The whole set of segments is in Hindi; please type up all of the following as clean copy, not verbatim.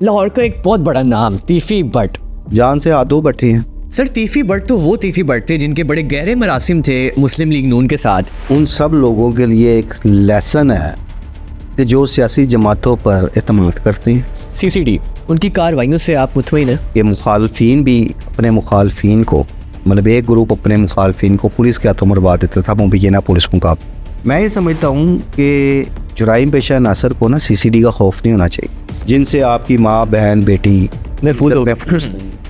लाहौर का एक बहुत बड़ा नाम तीफी भट्ट। जान से आदो बैठे हैं। सर तीफी भट्ट तो वो तीफी भट्ट थे जिनके बड़े गहरे मरासिम थे मुस्लिम लीग नून के साथ। उन सब लोगों के लिए एक लेसन है कि जो सियासी जमातों पर एतमाद करते हैं। सीसीडी उनकी कार्रवाइयों से आप मुतमईन हैं? कि मुखालफिन भी अपने मुखालफिन को, मतलब एक ग्रुप अपने मुखालफिन को पुलिस के हाथों मरवा देता था मुबैना पुलिस मुकाबले। मैं ये समझता हूँ कि जुराइम पेशा नासर को ना सीसीडी का खौफ नहीं होना चाहिए, जिनसे आपकी माँ बहन बेटी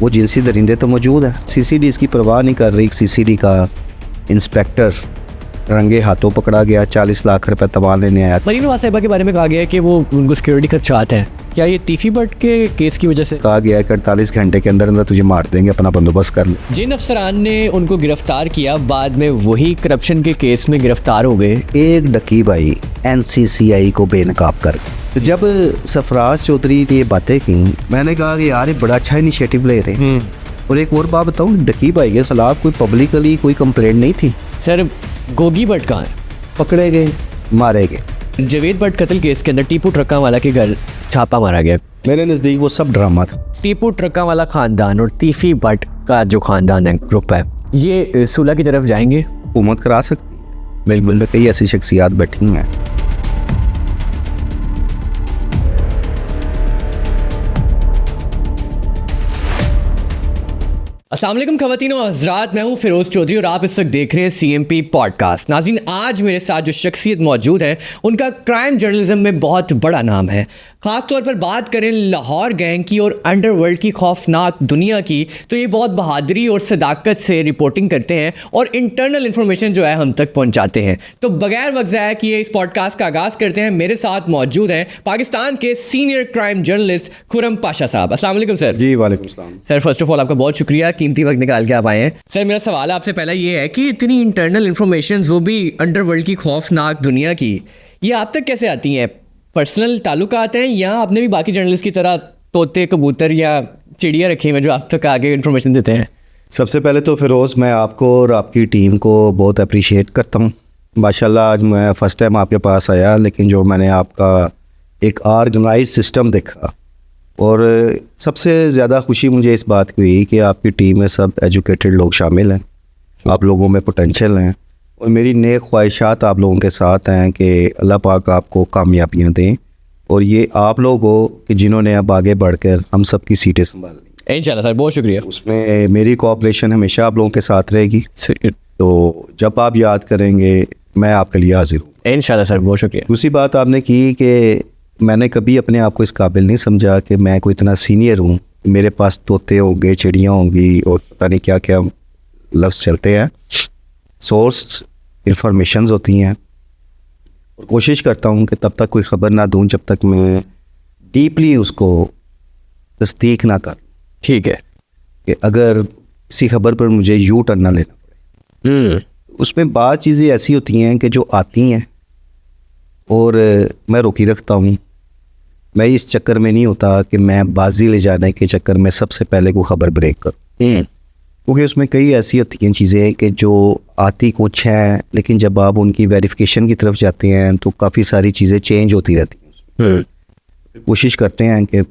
वो जिनसी दरिंदे तो मौजूद है। सीसीडी इसकी परवाह नहीं कर रही। सीसीडी का इंस्पेक्टर रंगे हाथों पकड़ा गया, 40 लाख रुपए तबाह लेने आया। मरीन नवाज साहिबा के बारे में कहा गया है कि वो उनको सिक्योरिटी खदशात हैं। क्या ये तीफी भट्ट के केस की वजह से? कहा गया है कि 48 घंटे के अंदर अंदर तुझे मार देंगे, अपना बंदोबस्त कर ले। जिन अफसरान ने उनको गिरफ्तार किया बाद में वही करप्शन के केस में गिरफ्तार हो गए। एक डकी भाई NCCI को बेनकाब कर। तो जब सरफराज चौधरी ने ये बातें की, मैंने कहा कि यार ये बड़ा अच्छा इनिशिएटिव ले रहे। और एक और बात बताऊँ, डकी भाई के खिलाफ कोई पब्लिकली कोई कंप्लेंट नहीं थी। सर गोगी भट्ट कहाँ है? पकड़े गए, मारे गए। जवेद भट्ट कत्ल केस के अंदर टीपू ट्रक्का वाला के घर छापा मारा गया। मेरे नज़दीक वो सब ड्रामा था। टीपू ट्रक्का वाला खानदान और तीफी भट्ट का जो खानदान है, ग्रुप है, ये सुलह की तरफ जाएंगे? हुकूमत करा सकती। बिल्कुल, कई ऐसी शख्सियात बैठी हैं। अस्सलाम वालेकुम ख़वातीन और हज़रात, मैं हूँ फिरोज़ चौधरी और आप इस वक्त देख रहे हैं CMP पॉडकास्ट। नाज़रीन, आज मेरे साथ जो शख्सियत मौजूद है उनका क्राइम जर्नलिज्म में बहुत बड़ा नाम है। ख़ास तौर पर बात करें लाहौर गैंग की और अंडरवर्ल्ड की खौफनाक दुनिया की, तो ये बहुत बहादुरी और सदाकत से रिपोर्टिंग करते हैं और इंटरनल इन्फॉर्मेशन जो है हम तक पहुँचाते हैं। तो बगैर वक्त ज़ाया किए इस पॉडकास्ट का आगाज़ करते हैं। मेरे साथ मौजूद हैं पाकिस्तान के senior crime journalist Khurram Pasha साहब। अस्सलाम वालेकुम सर। जी वालेकुम सलाम। सर फर्स्ट ऑफ ऑल आपका बहुत शुक्रिया, कीमती वक्त निकाल के आप आए हैं। सर मेरा सवाल आपसे पहला ये है कि इतनी इंटरनल इन्फॉर्मेशन, वो भी अंडरवर्ल्ड की खौफनाक दुनिया की, ये आप तक कैसे आती हैं? पर्सनल ताल्लुकात हैं या आपने भी बाकी जर्नलिस्ट की तरह तोते, कबूतर या चिड़िया रखी हुई जो आप तक आगे इन्फॉर्मेशन देते हैं? सबसे पहले तो फिरोज़, मैं आपको और आपकी टीम को बहुत अप्रिशिएट करता हूँ। माशाल्लाह, आज मैं फ़र्स्ट टाइम आपके पास आया, लेकिन जो मैंने आपका एक ऑर्गेनाइज सिस्टम देखा, और सबसे ज़्यादा खुशी मुझे इस बात की हुई कि आपकी टीम में सब एजुकेटेड लोग शामिल हैं। आप लोगों में पोटेंशियल हैं और मेरी नेक ख्वाहिशात आप लोगों के साथ हैं कि अल्लाह पाक आपको कामयाबियाँ दें, और ये आप लोग हो कि जिन्होंने अब आगे बढ़कर हम सब की सीटें संभाल ली। इंशाल्लाह सर, बहुत शुक्रिया। उसमें मेरी कोऑपरेशन हमेशा आप लोगों के साथ रहेगी। तो जब आप याद करेंगे मैं आपके लिए हाजिर हूँ। इंशाल्लाह सर, बहुत शुक्रिया। दूसरी बात आपने की कि मैंने कभी अपने आप को इस काबिल नहीं समझा कि मैं कोई इतना सीनियर हूँ, मेरे पास तोते होंगे, चिड़ियाँ होंगी और पता नहीं क्या क्या लफ्ज़ चलते हैं। सोर्स इंफॉर्मेशंस होती हैं, और कोशिश करता हूँ कि तब तक कोई ख़बर ना दूँ जब तक मैं डीपली उसको तस्दीक ना कर। ठीक है कि अगर किसी खबर पर मुझे यू टर्न ना लेना पड़े। उसमें बाद चीज़ें ऐसी होती हैं कि जो आती हैं और मैं रोकी रखता हूँ। मैं इस चक्कर में नहीं होता कि मैं बाजी ले जाने के चक्कर में सबसे पहले को ख़बर ब्रेक करूँ, क्योंकि उसमें कई ऐसी होती हैं चीज़ें कि जो आती कुछ हैं, लेकिन जब आप उनकी वेरिफिकेशन की तरफ जाते हैं तो काफ़ी सारी चीज़ें चेंज होती रहती हैं। कोशिश करते हैं कि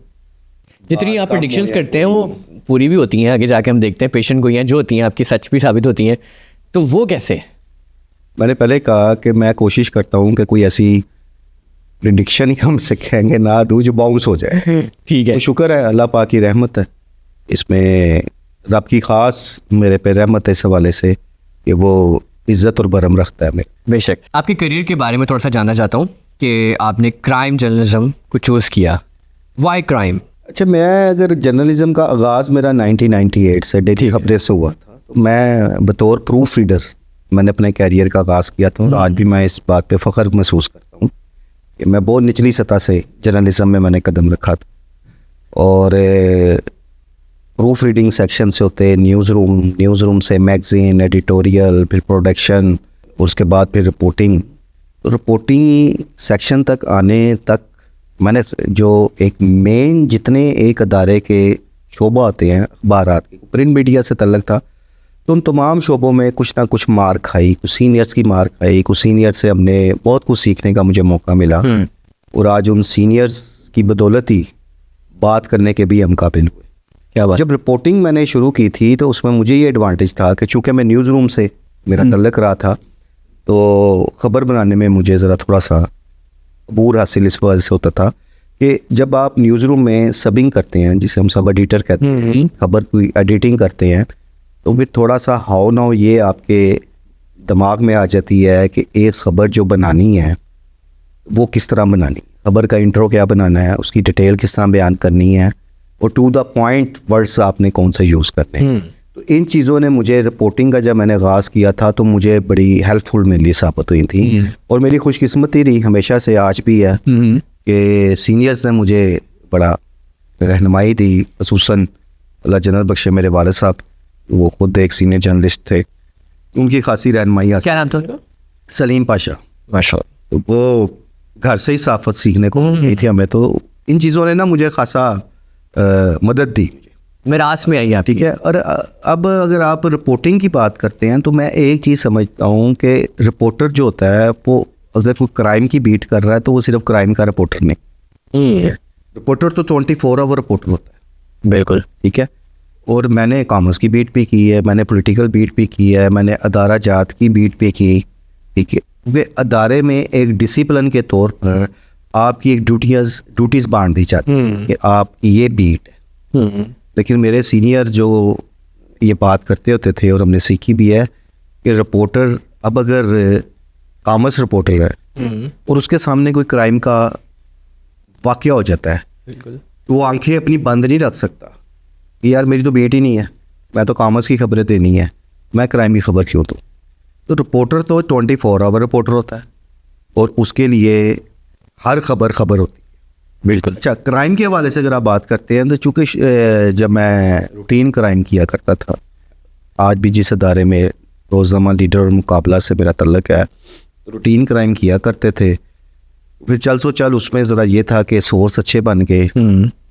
जितनी आप प्रेडिक्शंस करते हैं वो पूरी भी होती हैं, आगे जाके हम देखते हैं पेशेंट गोइयाँ जो होती हैं आपकी सच भी साबित होती हैं। तो वो कैसे? मैंने पहले कहा कि मैं कोशिश करता हूँ कि कोई ऐसी प्रेडिक्शन ही हम से कहेंगे ना दूँ जो बाउंस हो जाए। ठीक है, तो शुक्र है, अल्लाह पाक की रहमत है, इसमें रब की ख़ास मेरे पे रहमत है इस हवाले से कि वो इज़्ज़त और बरम रखता है मेरे। बेशक। आपके करियर के बारे में थोड़ा सा जानना चाहता हूँ कि आपने क्राइम जर्नलिज्म को चूज़ किया, वाई क्राइम? अच्छा, मैं अगर जर्नलिज्म का आगाज़ मेरा 1998 से डेली खबरें से हुआ था, तो मैं बतौर प्रूफ रीडर मैंने अपने कैरियर का आगाज़ किया था, और आज भी मैं इस बात पे फ़ख्र महसूस करता हूँ कि मैं बहुत निचली सतह से जर्नलिज्म में मैंने कदम रखा था। और प्रूफ रीडिंग सेक्शन से होते न्यूज़ रूम से मैगज़ीन, एडिटोरियल, फिर प्रोडक्शन, उसके बाद फिर रिपोर्टिंग। तो रिपोर्टिंग सेक्शन तक आने तक मैंने जो एक मेन जितने एक अदारे के शोबा होते हैं, अखबारात के, प्रिंट मीडिया से तल्लक था, तो उन तमाम शोबों में कुछ ना कुछ मार खाई, कुछ सीनियर्स की मार खाई, कुछ सीनियर से हमने बहुत कुछ सीखने का मुझे मौका मिला। और आज उन सीनियर्स की बदौलत ही बात करने के भी हम काबिल हुए। क्या बात। जब रिपोर्टिंग मैंने शुरू की थी तो उसमें मुझे ये एडवांटेज था कि चूँकि मैं न्यूज़ रूम से मेरा तल्लक रहा था, तो ख़बर बनाने में मुझे ज़रा थोड़ा सा अबूर हासिल इस वजह से होता था कि जब आप न्यूज़ रूम में सबिंग करते हैं, जिसे हम सब एडिटर कहते हैं, खबर की एडिटिंग करते हैं, तो फिर थोड़ा सा हाउ नाउ ये आपके दिमाग में आ जाती है कि एक ख़बर जो बनानी है वो किस तरह बनानी, खबर का इंट्रो क्या बनाना है, उसकी डिटेल किस तरह बयान करनी है, और टू द पॉइंट वर्ड्स आपने कौन सा यूज़ करने हैं। तो इन चीज़ों ने मुझे रिपोर्टिंग का जब मैंने आगाज़ किया था तो मुझे बड़ी हेल्पफुल मेरे लिए साबित हुई थी। और मेरी खुशकिस्मती रही हमेशा से, आज भी है, कि सीनियर्स ने मुझे बड़ा रहनुमाई दी, खसूसन अल्लाह जन्नत बख्शे मेरे वालिद साहब, वो खुद एक सीनियर जर्नलिस्ट थे, उनकी खासी रहनुमाई। क्या नाम था उनका? सलीम पाशा। माशाअल्लाह। तो वो घर से ही साफत सीखने को मिली थी हमें, तो इन चीज़ों ने ना मुझे खासा मदद दी, मिरास में आई आप। ठीक है। और अब अगर आप रिपोर्टिंग की बात करते हैं तो मैं एक चीज़ समझता हूँ कि रिपोर्टर जो होता है वो अगर कोई क्राइम की बीट कर रहा है तो वो सिर्फ क्राइम का रिपोर्टर नहीं, रिपोर्टर तो 24 आवर रिपोर्टर होता है। बिल्कुल। ठीक है। और मैंने कॉमर्स की बीट भी की है, मैंने पॉलिटिकल बीट भी की है, मैंने अदारा जात की बीट भी की। ठीक है। वे अदारे में एक डिसिप्लिन के तौर पर आपकी एक ड्यूटीज़ बांट दी जाती है कि आपकी ये बीट है। लेकिन मेरे सीनियर जो ये बात करते होते थे और हमने सीखी भी है कि रिपोर्टर, अब अगर कॉमर्स रिपोर्टर है और उसके सामने कोई क्राइम का वाक़या हो जाता है, बिल्कुल, तो वो आंखें अपनी बंद नहीं रख सकता कि यार मेरी तो बेट ही नहीं है, मैं तो कॉमर्स की खबरें देनी है, मैं क्राइम की खबर क्यों दूँ। तो रिपोर्टर तो 24 आवर रिपोर्टर होता है और उसके लिए हर खबर होती है। बिल्कुल। अच्छा, क्राइम के हवाले से अगर आप बात करते हैं तो चूँकि जब मैं रूटीन क्राइम किया करता था, आज भी जिस अदारे में रोज़नामा लीडर और मुकाबला से मेरा तल्लक है, रूटीन क्राइम किया करते थे। फिर चल उसमें ज़रा ये था कि सोर्स अच्छे बन गए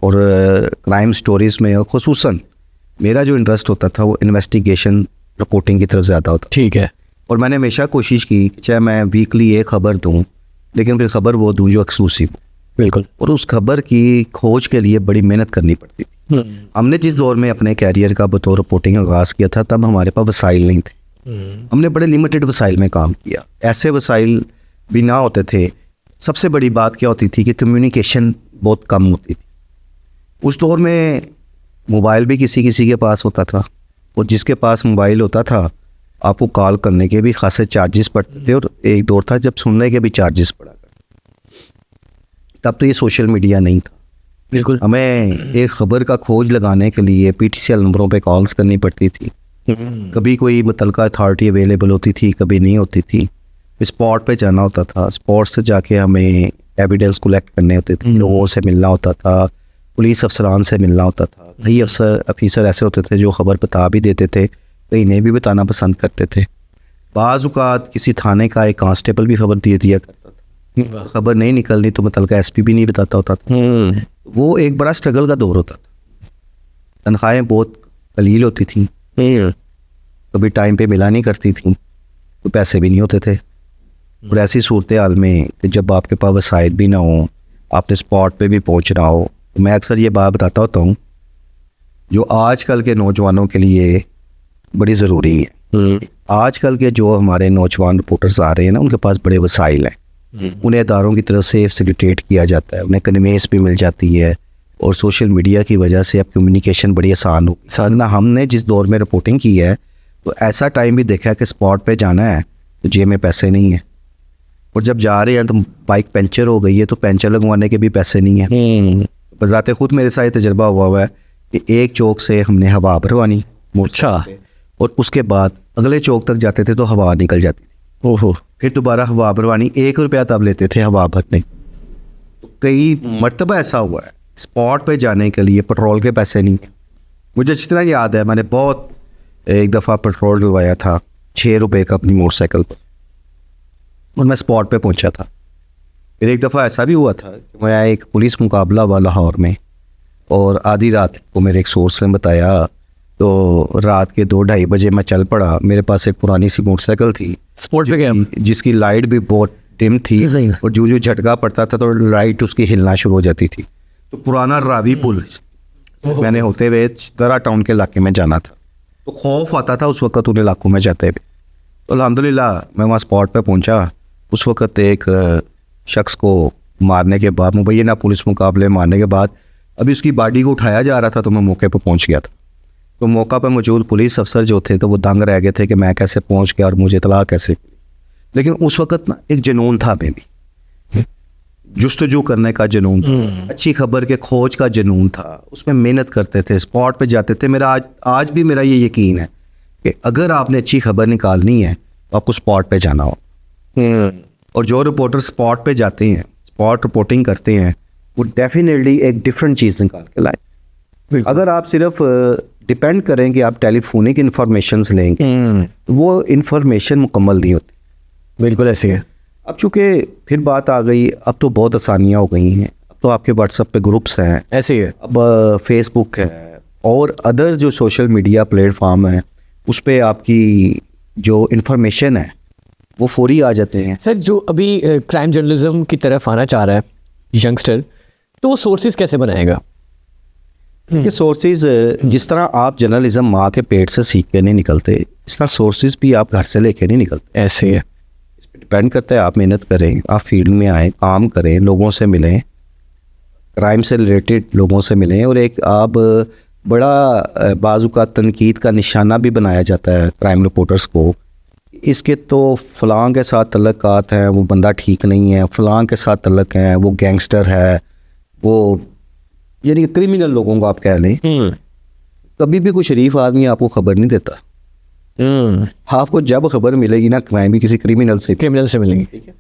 और क्राइम स्टोरीज़ में खुसूसन मेरा जो इंटरेस्ट होता था वो इन्वेस्टिगेशन रिपोर्टिंग की तरफ ज़्यादा होता। ठीक है। और मैंने हमेशा कोशिश की कि चाहे मैं वीकली एक खबर दूँ, लेकिन फिर खबर वो दूँ जो एक्सक्लूसिव। बिल्कुल। और उस खबर की खोज के लिए बड़ी मेहनत करनी पड़ती थी। हमने जिस दौर में अपने कैरियर का बतौर रिपोर्टिंग आगाज़ किया था तब हमारे पास वसाइल नहीं थे। हमने बड़े लिमिटेड वसाइल में काम किया, ऐसे वसाइल भी ना होते थे। सबसे बड़ी बात क्या होती थी कि कम्युनिकेशन बहुत कम होती थी। उस दौर में मोबाइल भी किसी के पास होता था और जिसके पास मोबाइल होता था आपको कॉल करने के भी खासे चार्जेस पड़ते थे और एक दौर था जब सुनने के भी चार्जेस पड़ा करते। तब तो ये सोशल मीडिया नहीं था। बिल्कुल। हमें एक ख़बर का खोज लगाने के लिए PTCL नंबरों पे कॉल्स करनी पड़ती थी। कभी कोई मुतलका अथॉरिटी अवेलेबल होती थी, कभी नहीं होती थी। स्पॉट पे जाना होता था, स्पॉट से जाके हमें एविडेंस कलेक्ट करने होते थे, लोगों से मिलना होता था, पुलिस अफसरान से मिलना होता था। कई अफसर ऐसे होते थे जो ख़बर बता भी देते थे, कई नहीं भी बताना पसंद करते थे। बाज़ औक़ात किसी थाने का एक कांस्टेबल भी खबर दे दिया करता था, खबर नहीं निकलनी तो मुतलका SP भी नहीं बताता होता था। वो एक बड़ा स्ट्रगल का दौर होता था। तनख्वाहें बहुत कलील होती थी, कभी टाइम पे मिला नहीं करती थी, तो पैसे भी नहीं होते थे। और ऐसी सूरत हाल में कि जब आपके पास वसाइल भी ना हो, आपने स्पॉट पे भी पहुंचना हो, तो मैं अक्सर ये बात बताता होता हूँ जो आजकल के नौजवानों के लिए बड़ी ज़रूरी है। आजकल के जो हमारे नौजवान रिपोर्टर्स आ रहे हैं ना, उनके पास बड़े वसाइल हैं, उन्हें इदारों की तरफ से फैसिलिटेट किया जाता है, उन्हें कन्वेंस भी मिल जाती है और सोशल मीडिया की वजह से अब कम्युनिकेशन बड़ी आसान हो गई। ना हमने जिस दौर में रिपोर्टिंग की है तो ऐसा टाइम भी देखा है कि स्पॉट पे जाना है तो जेब में पैसे नहीं है, और जब जा रहे हैं तो बाइक पंचर हो गई है तो पंचर लगवाने के भी पैसे नहीं है। बजाते खुद मेरे साथ तजर्बा हुआ है कि एक चौक से हमने हवा भरवानी, अच्छा, और उसके बाद अगले चौक तक जाते थे तो हवा निकल जाती थी। ओहो। फिर दोबारा हवा भरवानी, 1 रुपया तब लेते थे हवा भरने। तो कई मरतबा ऐसा हुआ है स्पॉट पे जाने के लिए पेट्रोल के पैसे नहीं है। मुझे जितना याद है मैंने बहुत एक दफ़ा पेट्रोल डलवाया था 6 रुपये का अपनी मोटरसाइकिल पर, और मैं स्पॉट पे पहुंचा था। फिर एक दफ़ा ऐसा भी हुआ था कि मैं एक पुलिस मुकाबला हुआ लाहौर में, और आधी रात को मेरे एक सोर्स ने बताया, तो रात के 2-2:30 बजे मैं चल पड़ा। मेरे पास एक पुरानी सी मोटरसाइकिल थी स्पोर्ट पे गया, जिसकी लाइट भी बहुत डिम थी, और जो झटका पड़ता था तो लाइट उसकी हिलना शुरू हो जाती थी। तो पुराना रावी पुल मैंने होते हुए दरा टाउन के इलाके में जाना था, तो खौफ आता था उस वक्त उन इलाकों में जाते हुए। तो अल्हम्दुलिल्लाह मैं वहाँ स्पॉट पे पहुँचा। उस वक्त एक शख्स को मारने के बाद, मुबैना पुलिस मुकाबले मारने के बाद, अभी उसकी बॉडी को उठाया जा रहा था, तो मैं मौके पर पहुँच गया था। तो मौका पर मौजूद पुलिस अफसर जो थे तो वो दंग रह गए थे कि मैं कैसे पहुँच गया और मुझे इतला कैसे। लेकिन उस वक्त ना एक जुनून था में भी, जुस्तजू करने का जुनून था, अच्छी खबर के खोज का जुनून था, उसमें मेहनत करते थे, स्पॉट पे जाते थे। मेरा आज भी मेरा ये यकीन है कि अगर आपने अच्छी खबर निकालनी है तो आपको स्पॉट पे जाना हो। और जो रिपोर्टर स्पॉट पे जाते हैं, स्पॉट रिपोर्टिंग करते हैं, वो डेफिनेटली एक डिफरेंट चीज़ निकाल के लाए। अगर आप सिर्फ डिपेंड करें कि आप टेलीफोनिक इंफॉर्मेशन लेंगे, वो इंफॉर्मेशन मुकम्मल नहीं होती। बिल्कुल ऐसे है। अब चूँकि फिर बात आ गई, अब तो बहुत आसानियाँ हो गई हैं। अब तो आपके व्हाट्सएप पे ग्रुप्स हैं, ऐसे ही है। अब फेसबुक है और अदर जो सोशल मीडिया प्लेटफॉर्म है, उस पर आपकी जो इन्फॉर्मेशन है वो फौरी आ जाते हैं। सर, जो अभी क्राइम जर्नलिज्म की तरफ आना चाह रहा है यंगस्टर, तो सोर्सेज कैसे बनाएगा? कि सोर्सेज जिस तरह आप जर्नलिज्म माँ के पेट से सीख के नहीं निकलते, इस तरह सोर्सेज भी आप घर से लेके नहीं निकलते। ऐसे है। इस पर डिपेंड करता है आप मेहनत करें, आप फील्ड में आएँ, काम करें, लोगों से मिलें, क्राइम से रिलेटेड लोगों से मिलें। और एक आप बड़ा बाजू का तनकीद का निशाना भी बनाया जाता है क्राइम रिपोर्टर्स को, इसके तो फ़लाँ के साथ तल्लुकात हैं, वो बंदा ठीक नहीं है, फ़लाँ के साथ तल्लुक हैं, वो गैंगस्टर है, वो यानी क्रिमिनल लोगों को आप कह लें। कभी भी कोई शरीफ आदमी आपको खबर नहीं देता। आपको जब खबर मिलेगी ना क्राइम भी किसी क्रिमिनल से मिलेंगी। ठीक है,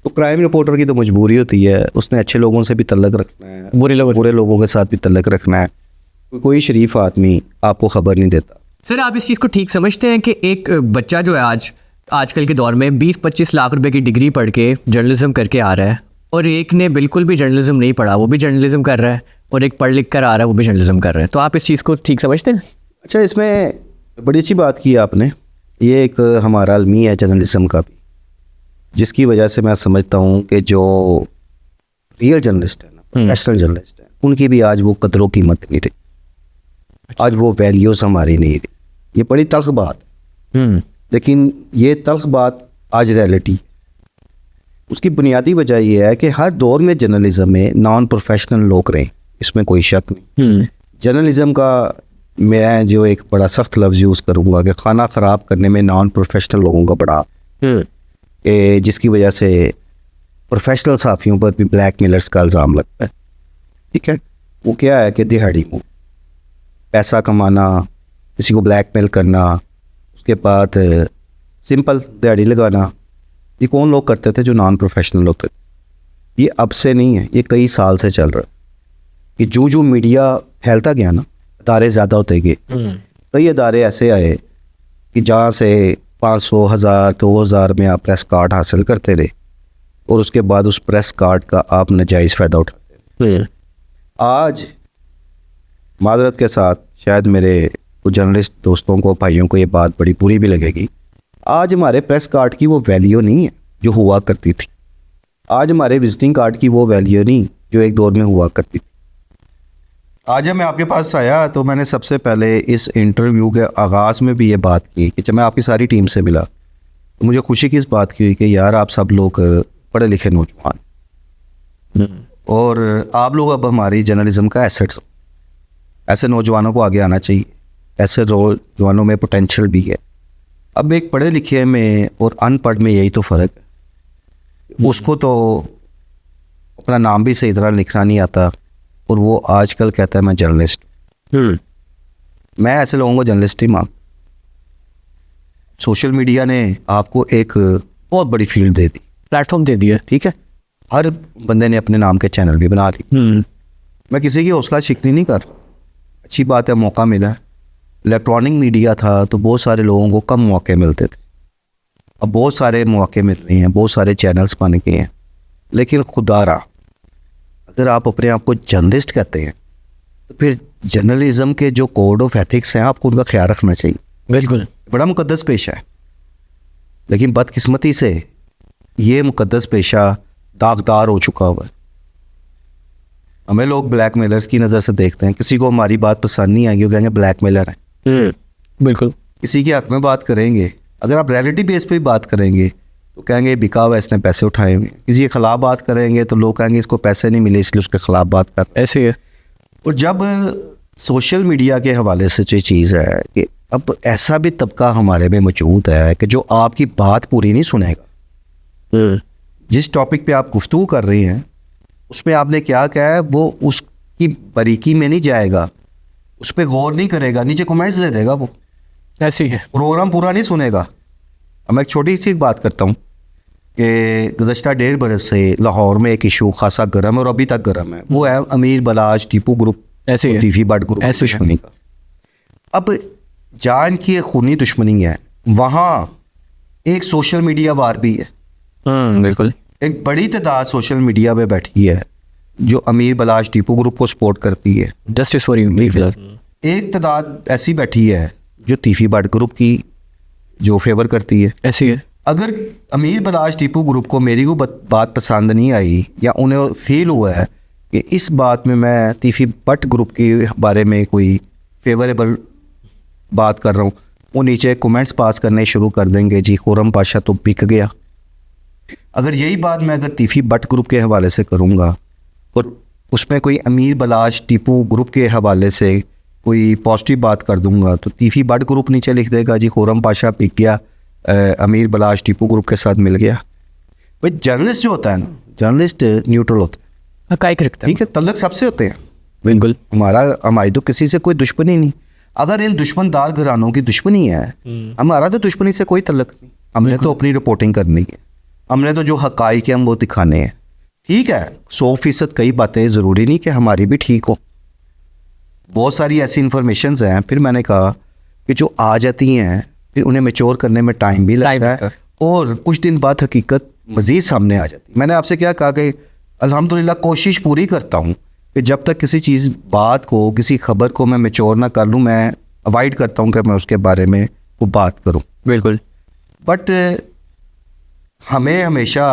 तो क्राइम रिपोर्टर की तो मजबूरी होती है, उसने अच्छे लोगों से भी तल्लुक रखना है, बुरे लोगों के साथ भी तल्लुक रखना है। कोई शरीफ आदमी आपको खबर नहीं देता। सर, आप इस चीज़ को ठीक समझते हैं कि एक बच्चा जो है आजकल के दौर में 20-25 लाख रुपए की डिग्री पढ़ के जर्नलिज्म करके आ रहा है, और एक ने बिल्कुल भी जर्नलिज्म नहीं पढ़ा, वो भी जर्नलिज्म कर रहा है, और एक पढ़ लिख कर आ रहा है, वो भी जर्नलिज्म कर रहा है, तो आप इस चीज़ को ठीक समझते हैं? अच्छा, इसमें बड़ी अच्छी बात की आपने। ये एक हमारा अलमी है जर्नलिज्म का भी, जिसकी वजह से मैं समझता हूँ कि जो रियल जर्नलिस्ट है ना, प्रोफेशनल जर्नलिस्ट है, उनकी भी आज वो कदरों कीमत नहीं रही। आज वो वैल्यूज़ हमारी नहीं रही। ये बड़ी तल्ख बात है, लेकिन ये तल्ख बात आज रियलिटी। उसकी बुनियादी वजह यह है कि हर दौर में जर्नलिज्म में नॉन प्रोफेशनल लोग रहे, इसमें कोई शक नहीं। जर्नलिज्म का मैं जो एक बड़ा सख्त लफ्ज़ यूज़ करूँगा कि खाना ख़राब करने में नॉन प्रोफेशनल लोगों का बड़ा, जिसकी वजह से प्रोफेशनल साफ़ियों पर भी ब्लैक मेलर्स का इल्ज़ाम लगता है। ठीक है, वो क्या है कि दिहाड़ी में पैसा कमाना, किसी को ब्लैकमेल करना, उसके बाद सिंपल दिहाड़ी लगाना, ये कौन लोग करते थे? जो नॉन प्रोफेशनल होते थे। ये अब से नहीं है, ये कई साल से चल रहा है कि जो मीडिया फैलता गया ना, अदारे ज़्यादा होते गए। कई अदारे ऐसे आए कि जहाँ से 500, 1000, 2000 में आप प्रेस कार्ड हासिल करते रहे, और उसके बाद उस प्रेस कार्ड का आप नाजायज़ फ़ायदा उठाते रहे। आज मादरत के साथ शायद मेरे जर्नलिस्ट दोस्तों को, भाइयों को ये बात बड़ी बुरी भी लगेगी, आज हमारे प्रेस कार्ड की वो वैल्यू नहीं है जो हुआ करती थी। आज हमारे विजिटिंग कार्ड की वो वैल्यू नहीं जो एक दौर में हुआ करती थी। आज जब मैं आपके पास आया तो मैंने सबसे पहले इस इंटरव्यू के आगाज़ में भी ये बात की कि जब मैं आपकी सारी टीम से मिला तो मुझे खुशी की इस बात की हुई कि यार आप सब लोग पढ़े लिखे नौजवान, और आप लोग अब हमारी जर्नलिज्म का एसेट्स। ऐसे नौजवानों को आगे आना चाहिए, ऐसे नौजवानों में पोटेंशियल भी है। अब एक पढ़े लिखे में और अनपढ़ में यही तो फ़र्क है। उसको तो अपना नाम भी सही तरह लिखना नहीं आता, और वो आजकल कहता है मैं जर्नलिस्ट। मैं ऐसे लोगों को जर्नलिस्ट ही मांग। सोशल मीडिया ने आपको एक बहुत बड़ी फील्ड दे दी, प्लेटफॉर्म दे दिया। ठीक है, हर बंदे ने अपने नाम के चैनल भी बना ली। मैं किसी की हौसला शिकनी नहीं कर रहा, अच्छी बात है, मौका मिला है। इलेक्ट्रॉनिक मीडिया था तो बहुत सारे लोगों को कम मौके मिलते थे, अब बहुत सारे मौके मिल रहे हैं, बहुत सारे चैनल्स बन गए हैं। लेकिन खुदारा अगर आप अपने आप को जर्नलिस्ट कहते हैं तो फिर जर्नलिज्म के जो कोड ऑफ एथिक्स हैं आपको उनका ख्याल रखना चाहिए। बिल्कुल, बड़ा मुकद्दस पेशा है, लेकिन बदकिस्मती से ये मुकद्दस पेशा दागदार हो चुका हुआ है। हमें लोग ब्लैक मेलर्स की नज़र से देखते हैं, किसी को हमारी बात पसंद नहीं आएगी वो कहेंगे ब्लैक मेलर है। बिल्कुल। किसी के हक में बात करेंगे, अगर आप रियलिटी बेस पे भी बात करेंगे तो कहेंगे बिका हुआ, इसने पैसे उठाए हुए। किसी के खिलाफ बात करेंगे तो लोग कहेंगे इसको पैसे नहीं मिले इसलिए उसके खिलाफ बात कर। ऐसे ही है। और जब सोशल मीडिया के हवाले से जो चीज़ है कि अब ऐसा भी तबका हमारे में मौजूद है कि जो आपकी बात पूरी नहीं सुनेगा। जिस टॉपिक पे आप गुफ्तगू कर रही हैं उसमें आपने क्या कहा है वो उसकी बारीकी में नहीं जाएगा, उस पर गौर नहीं करेगा, नीचे कमेंट्स दे देगा, वो ऐसे ही है। प्रोग्राम पूरा नहीं सुनेगा। अब मैं एक छोटी सी बात करता हूँ कि गुज़श्ता 1.5 बरस से लाहौर में एक इशू खासा गर्म है और अभी तक गर्म है, वो है अमीर बलाज टीपू ग्रुप, ऐसे ही है। टीवी बट ग्रुप ऐसे दुश्मनी का। अब जान की एक खूनी दुश्मनी है, वहाँ एक सोशल मीडिया वार भी है। बिल्कुल। एक बड़ी तादाद सोशल मीडिया पे बैठी है जो अमीर बलाज टीपू ग्रुप को सपोर्ट करती है। Justice for you. एक तादाद ऐसी बैठी है जो तीफी बट ग्रुप की जो फेवर करती है। ऐसे ही है। अगर अमीर बलाज टीपू ग्रुप को मेरी को बात पसंद नहीं आई या उन्हें फील हुआ है कि इस बात में मैं तीफी बट ग्रुप के बारे में कोई फेवरेबल बात कर रहा हूँ, वो नीचे कमेंट्स पास करने शुरू कर देंगे, जी खुरम पाशा तो बिक गया। अगर यही बात मैं अगर तीफी बट ग्रुप के हवाले से करूँगा और उसमें कोई अमीर बलाज टीपू ग्रुप के हवाले से कोई पॉजिटिव बात कर दूंगा तो तीफी बट ग्रुप नीचे लिख देगा, जी खुरम पाशा बिक गया, अमीर बलाज टीपू ग्रुप के साथ मिल गया। भाई जर्नलिस्ट जो होता है ना, जर्नलिस्ट न्यूट्रल होता है, हकाइक रखता है। ठीक है, तल्लक सबसे होते हैं। बिल्कुल। हमारी तो किसी से कोई दुश्मनी नहीं। अगर इन दुश्मनदार घरानों की दुश्मनी है, हमारा तो दुश्मनी से कोई तल्लक नहीं। हमने तो अपनी रिपोर्टिंग करनी है, हमने तो जो हकाइक है हम वो दिखाने हैं। ठीक है, 100% कई बातें ज़रूरी नहीं कि हमारी भी ठीक हो, बहुत सारी ऐसी इन्फॉर्मेशंस हैं फिर मैंने कहा कि जो आ जाती हैं फिर उन्हें मैच्योर करने में टाइम भी लगता है और कुछ दिन बाद हकीकत मज़ीद सामने आ जाती है। मैंने आपसे क्या कहा कि अल्हम्दुलिल्लाह कोशिश पूरी करता हूँ कि जब तक किसी चीज़ बात को, किसी खबर को मैं मैच्योर ना कर लूँ, मैं अवॉइड करता हूँ कि मैं उसके बारे में को बात करूँ। बिल्कुल। बट हमें हमेशा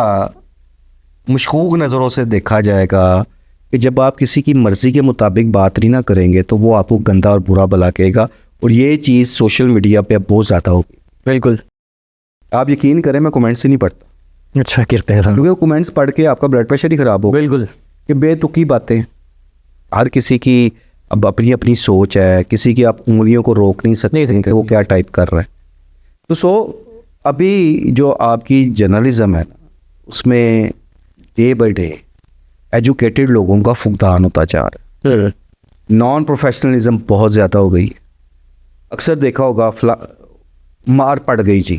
मशकूक नज़रों से देखा जाएगा कि जब आप किसी की मर्ज़ी के मुताबिक बात नहीं ना करेंगे तो वो आपको गंदा और बुरा भला कहेगा, और ये चीज़ सोशल मीडिया पे अब बहुत ज़्यादा होगी। बिल्कुल। आप यकीन करें मैं कमेंट्स ही नहीं पढ़ता। अच्छा करते हैं क्योंकि कमेंट्स पढ़ के आपका ब्लड प्रेशर ही ख़राब हो। बिल्कुल। कि बेतुकी बातें, हर किसी की अब अपनी अपनी सोच है, किसी की आप उंगलियों को रोक नहीं सकते कि वो क्या टाइप कर रहा है। तो अभी जो आपकी जर्नलिज्म है ना, उसमें डे बाई डे एजुकेटेड लोगों का फुकदान होता जा रहा है। नॉन प्रोफेशनलिज्म बहुत ज़्यादा हो गई है। अक्सर देखा होगा मार पड़ गई जी,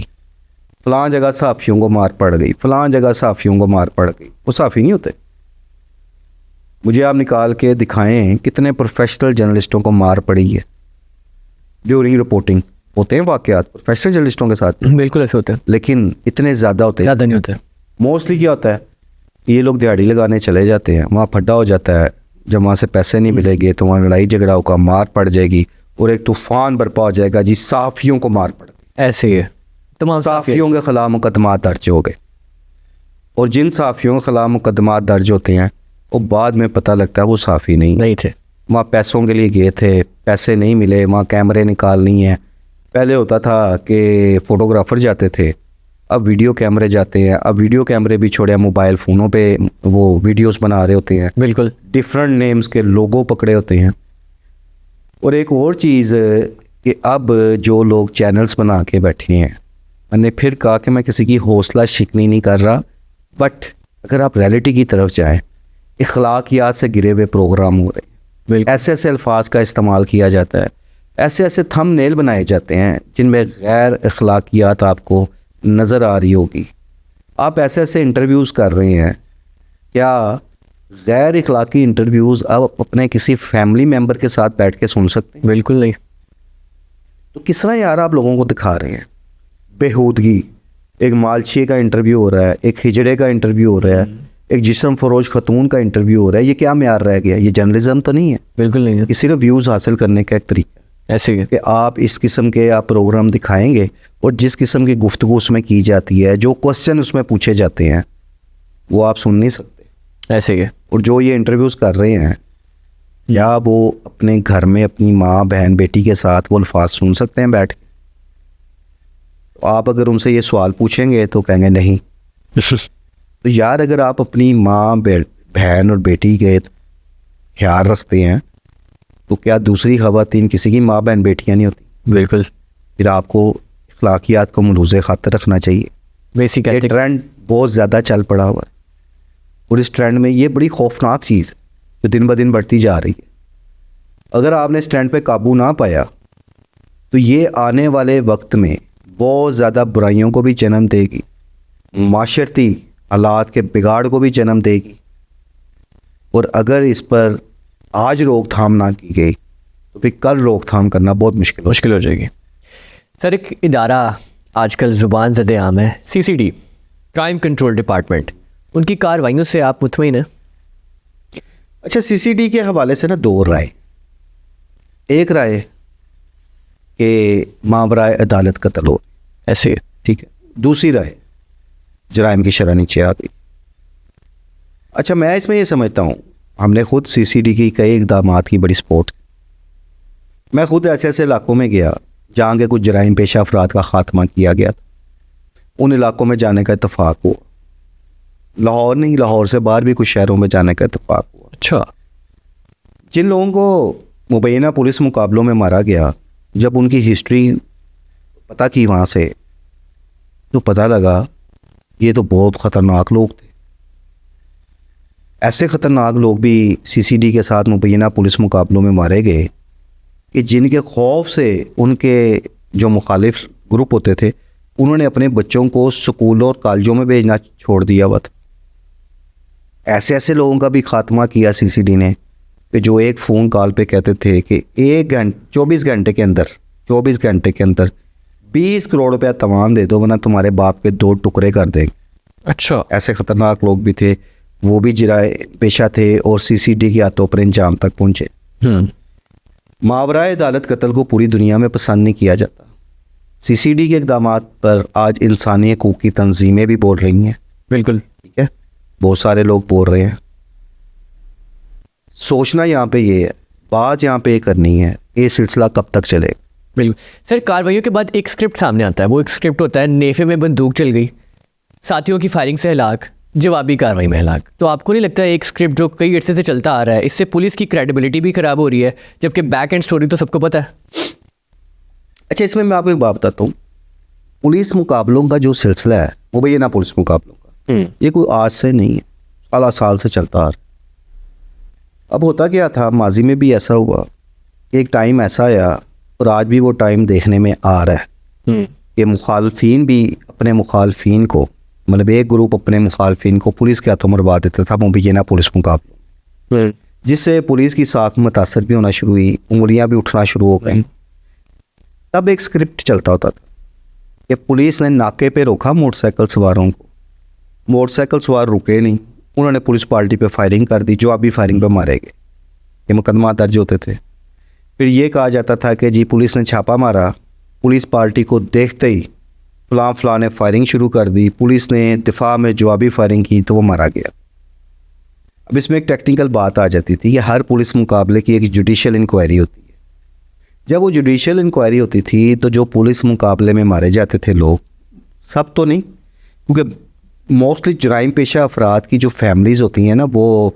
फलां जगह सहाफ़ियों को मार पड़ गई, फलां जगह सहाफ़ियों को मार पड़ गई। वो सहाफ़ी नहीं होते। मुझे आप निकाल के दिखाएं कितने प्रोफेशनल जर्नलिस्टों को मार पड़ी है ड्यूरिंग रिपोर्टिंग। होते हैं वाक़यात प्रोफेशनल जर्नलिस्टों के साथ। बिल्कुल ऐसे होते हैं, लेकिन इतने ज़्यादा होते हैं ज़्यादा नहीं होते। मोस्टली क्या होता है, ये लोग दिहाड़ी लगाने चले जाते हैं, वहाँ फड्डा हो जाता है, जब वहाँ से पैसे नहीं मिलेंगे तो वहाँ लड़ाई झगड़ा होगा, मार पड़ जाएगी और एक तूफ़ान बरपा हो जाएगा जी, सहाफ़ियों को मार पड़ गई। ऐसे ही है, तमाम सहाफ़ियों के ख़िलाफ़ मुकदमा दर्ज हो गए, और जिन सहाफ़ियों के ख़िलाफ़ मुकदमा दर्ज होते हैं वो बाद में पता लगता है वो सहाफ़ी नहीं थे, वहाँ पैसों के लिए गए थे, पैसे नहीं मिले, वहाँ कैमरे निकालनी है। पहले होता था कि फ़ोटोग्राफ़र जाते थे, अब वीडियो कैमरे जाते हैं। अब वीडियो कैमरे भी छोड़े, मोबाइल फ़ोनों पे वो वीडियोस बना रहे होते हैं। बिल्कुल। डिफरेंट नेम्स के लोगो पकड़े होते हैं। और एक और चीज़ कि अब जो लोग चैनल्स बना के बैठे हैं, मैंने फिर कहा कि मैं किसी की हौसला शिकनी नहीं कर रहा, बट अगर आप रियलिटी की तरफ जाएँ, इखलाकियात से गिरे हुए प्रोग्राम हो रहे हैं, ऐसे ऐसे अल्फाज का इस्तेमाल किया जाता है, ऐसे ऐसे थंबनेल बनाए जाते हैं जिनमें गैर इखलाकियात आपको नज़र आ रही होगी। आप ऐसे ऐसे इंटरव्यूज़ कर रहे हैं, क्या गैर इखलाकी इंटरव्यूज़ आप अपने किसी फैमिली मेम्बर के साथ बैठ के सुन सकते हैं? बिल्कुल नहीं। तो किस तरह यार आप लोगों को दिखा रहे हैं बेहूदगी। एक मालशे का इंटरव्यू हो रहा है, एक हिजड़े का इंटरव्यू हो रहा है, एक जिस्म फरोश खतून का इंटरव्यू हो रहा है। ये क्या म्यार रह गया? ये जर्नलिज्म तो नहीं है। बिल्कुल नहीं है। ये सिर्फ व्यूज़ हासिल करने का एक तरीका है। ऐसे ही कि आप इस किस्म के आप प्रोग्राम दिखाएंगे और जिस किस्म की गुफ्तगू उसमें की जाती है, जो क्वेश्चन उसमें पूछे जाते हैं, वो आप सुन नहीं सकते। ऐसे ही है। और जो ये इंटरव्यूज़ कर रहे हैं या वो अपने घर में अपनी माँ बहन बेटी के साथ वो अल्फाज सुन सकते हैं बैठ के? तो आप अगर उनसे ये सवाल पूछेंगे तो कहेंगे नहीं। तो यार अगर आप अपनी माँ बहन और बेटी के ख्याल रखते हैं तो क्या दूसरी ख़वातीन किसी की माँ बहन बेटियाँ नहीं होती? बिल्कुल। फिर आपको अखलाकियात को मलूज़ खातर रखना चाहिए। बेसिक ये ट्रेंड बहुत ज़्यादा चल पड़ा हुआ है और इस ट्रेंड में ये बड़ी खौफनाक चीज़ है जो दिन ब दिन बढ़ती जा रही है। अगर आपने इस ट्रेंड पे काबू ना पाया तो ये आने वाले वक्त में बहुत ज़्यादा बुराइयों को भी जन्म देगी, माशरती हालात के बिगाड़ को भी जन्म देगी, और अगर इस पर आज रोकथाम ना की गई तो फिर कल रोकथाम करना बहुत मुश्किल हो जाएगी। सर, एक इदारा आजकल ज़ुबान ज़दे आम है, CCD, क्राइम कंट्रोल डिपार्टमेंट, उनकी कार्रवाइयों से आप मुतमईन हैं? अच्छा, CCD के हवाले से ना दो राय। एक राय कि मावराए अदालत कत्ल हो, ऐसे, ठीक है। दूसरी राय जराइम की शरह नीचे आ गई। अच्छा, मैं इसमें ये समझता हूँ, हमने खुद CCD की कई इक़दामात की बड़ी सपोर्ट। मैं खुद ऐसे ऐसे इलाकों में गया जहाँ के कुछ जराइम पेशा अफराद का ख़ात्मा किया गया था। उन इलाकों में जाने का इत्तफ़ाक़ हुआ। लाहौर नहीं, लाहौर से बाहर भी कुछ शहरों में जाने का इत्तफ़ाक़ हुआ। अच्छा। जिन लोगों को मुबैना पुलिस मुकाबलों में मारा गया, जब उनकी हिस्ट्री पता की वहाँ से, तो पता लगा ये तो बहुत ख़तरनाक लोग थे। ऐसे ख़तरनाक लोग भी CCD के साथ मुबैना पुलिस मुकाबलों में मारे गए कि जिनके खौफ से उनके जो मुखालिफ ग्रुप होते थे उन्होंने अपने बच्चों को स्कूलों और कॉलेजों में भेजना छोड़ दिया हुआ था। ऐसे ऐसे लोगों का भी खात्मा किया CCD ने कि जो एक फ़ोन कॉल पे कहते थे कि 24 घंटे के अंदर 20 करोड़ रुपया तमाम दे दो वरना तुम्हारे बाप के 2 टुकड़े कर देंगे। अच्छा। ऐसे ख़तरनाक लोग भी थे, वो भी जराए पेशा थे और CCD के हाथों पर इंजाम तक पहुँचे। मावराए अदालत कत्ल को पूरी दुनिया में पसंद नहीं किया जाता। CCD के इक़दामात पर आज इंसानी हकूक़ की तंजीमें भी बोल रही हैं। बिल्कुल, ठीक है, बहुत सारे लोग बोल रहे हैं। सोचना यहाँ पे ये है, बात यहाँ पे करनी है, ये सिलसिला कब तक चलेगा? बिल्कुल। सर, कार्रवाइयों के बाद एक स्क्रिप्ट सामने आता है, वो एक स्क्रिप्ट होता है नेफे में बंदूक चल गई, साथियों की फायरिंग से हलाक, जवाबी कार्रवाई में हलाक। तो आपको नहीं लगता है एक स्क्रिप्ट जो कई अरसे से चलता आ रहा है, इससे पुलिस की क्रेडिबिलिटी भी ख़राब हो रही है, जबकि बैक एंड स्टोरी तो सबको पता है? अच्छा, इसमें मैं आपको एक बात बताता हूँ। पुलिस मुकाबलों का जो सिलसिला है, वो भैया ना पुलिस मुकाबलों का, ये कोई आज से नहीं है, साल से चलता आ रहा। अब होता क्या था, माजी में भी ऐसा हुआ, एक टाइम ऐसा आया और आज भी वो टाइम देखने में आ रहा है कि मुखालफिन भी अपने मुखालफिन को, मतलब एक ग्रुप अपने मुखालफिन को पुलिस के हाथों मरवा देता था मुबैना पुलिस मुकाबलों, जिससे पुलिस की साख मुतासर भी होना शुरू हुई, उंगलियां भी उठना शुरू हो गई। तब एक स्क्रिप्ट चलता होता था कि पुलिस ने नाके पे रोका मोटरसाइकिल सवारों को, मोटरसाइकिल सवार रुके नहीं, उन्होंने पुलिस पार्टी पे फायरिंग कर दी, जवाबी फायरिंग पे मारे गए। ये मुकदमा दर्ज होते थे। फिर ये कहा जाता था कि जी पुलिस ने छापा मारा, पुलिस पार्टी को देखते ही फलां ने फायरिंग शुरू कर दी, पुलिस ने दिफा में जवाबी फायरिंग की तो वो मारा गया। अब इसमें एक टेक्निकल बात आ जाती थी कि हर पुलिस मुकाबले की एक जुडिशल इंक्वायरी होती है। जब वो जुडिशल इंक्वायरी होती थी तो जो पुलिस मुकाबले में मारे जाते थे लोग, सब तो नहीं, क्योंकि मोस्टली जराइम पेशा अफराद की जो फैमिलीज़ होती हैं ना, वो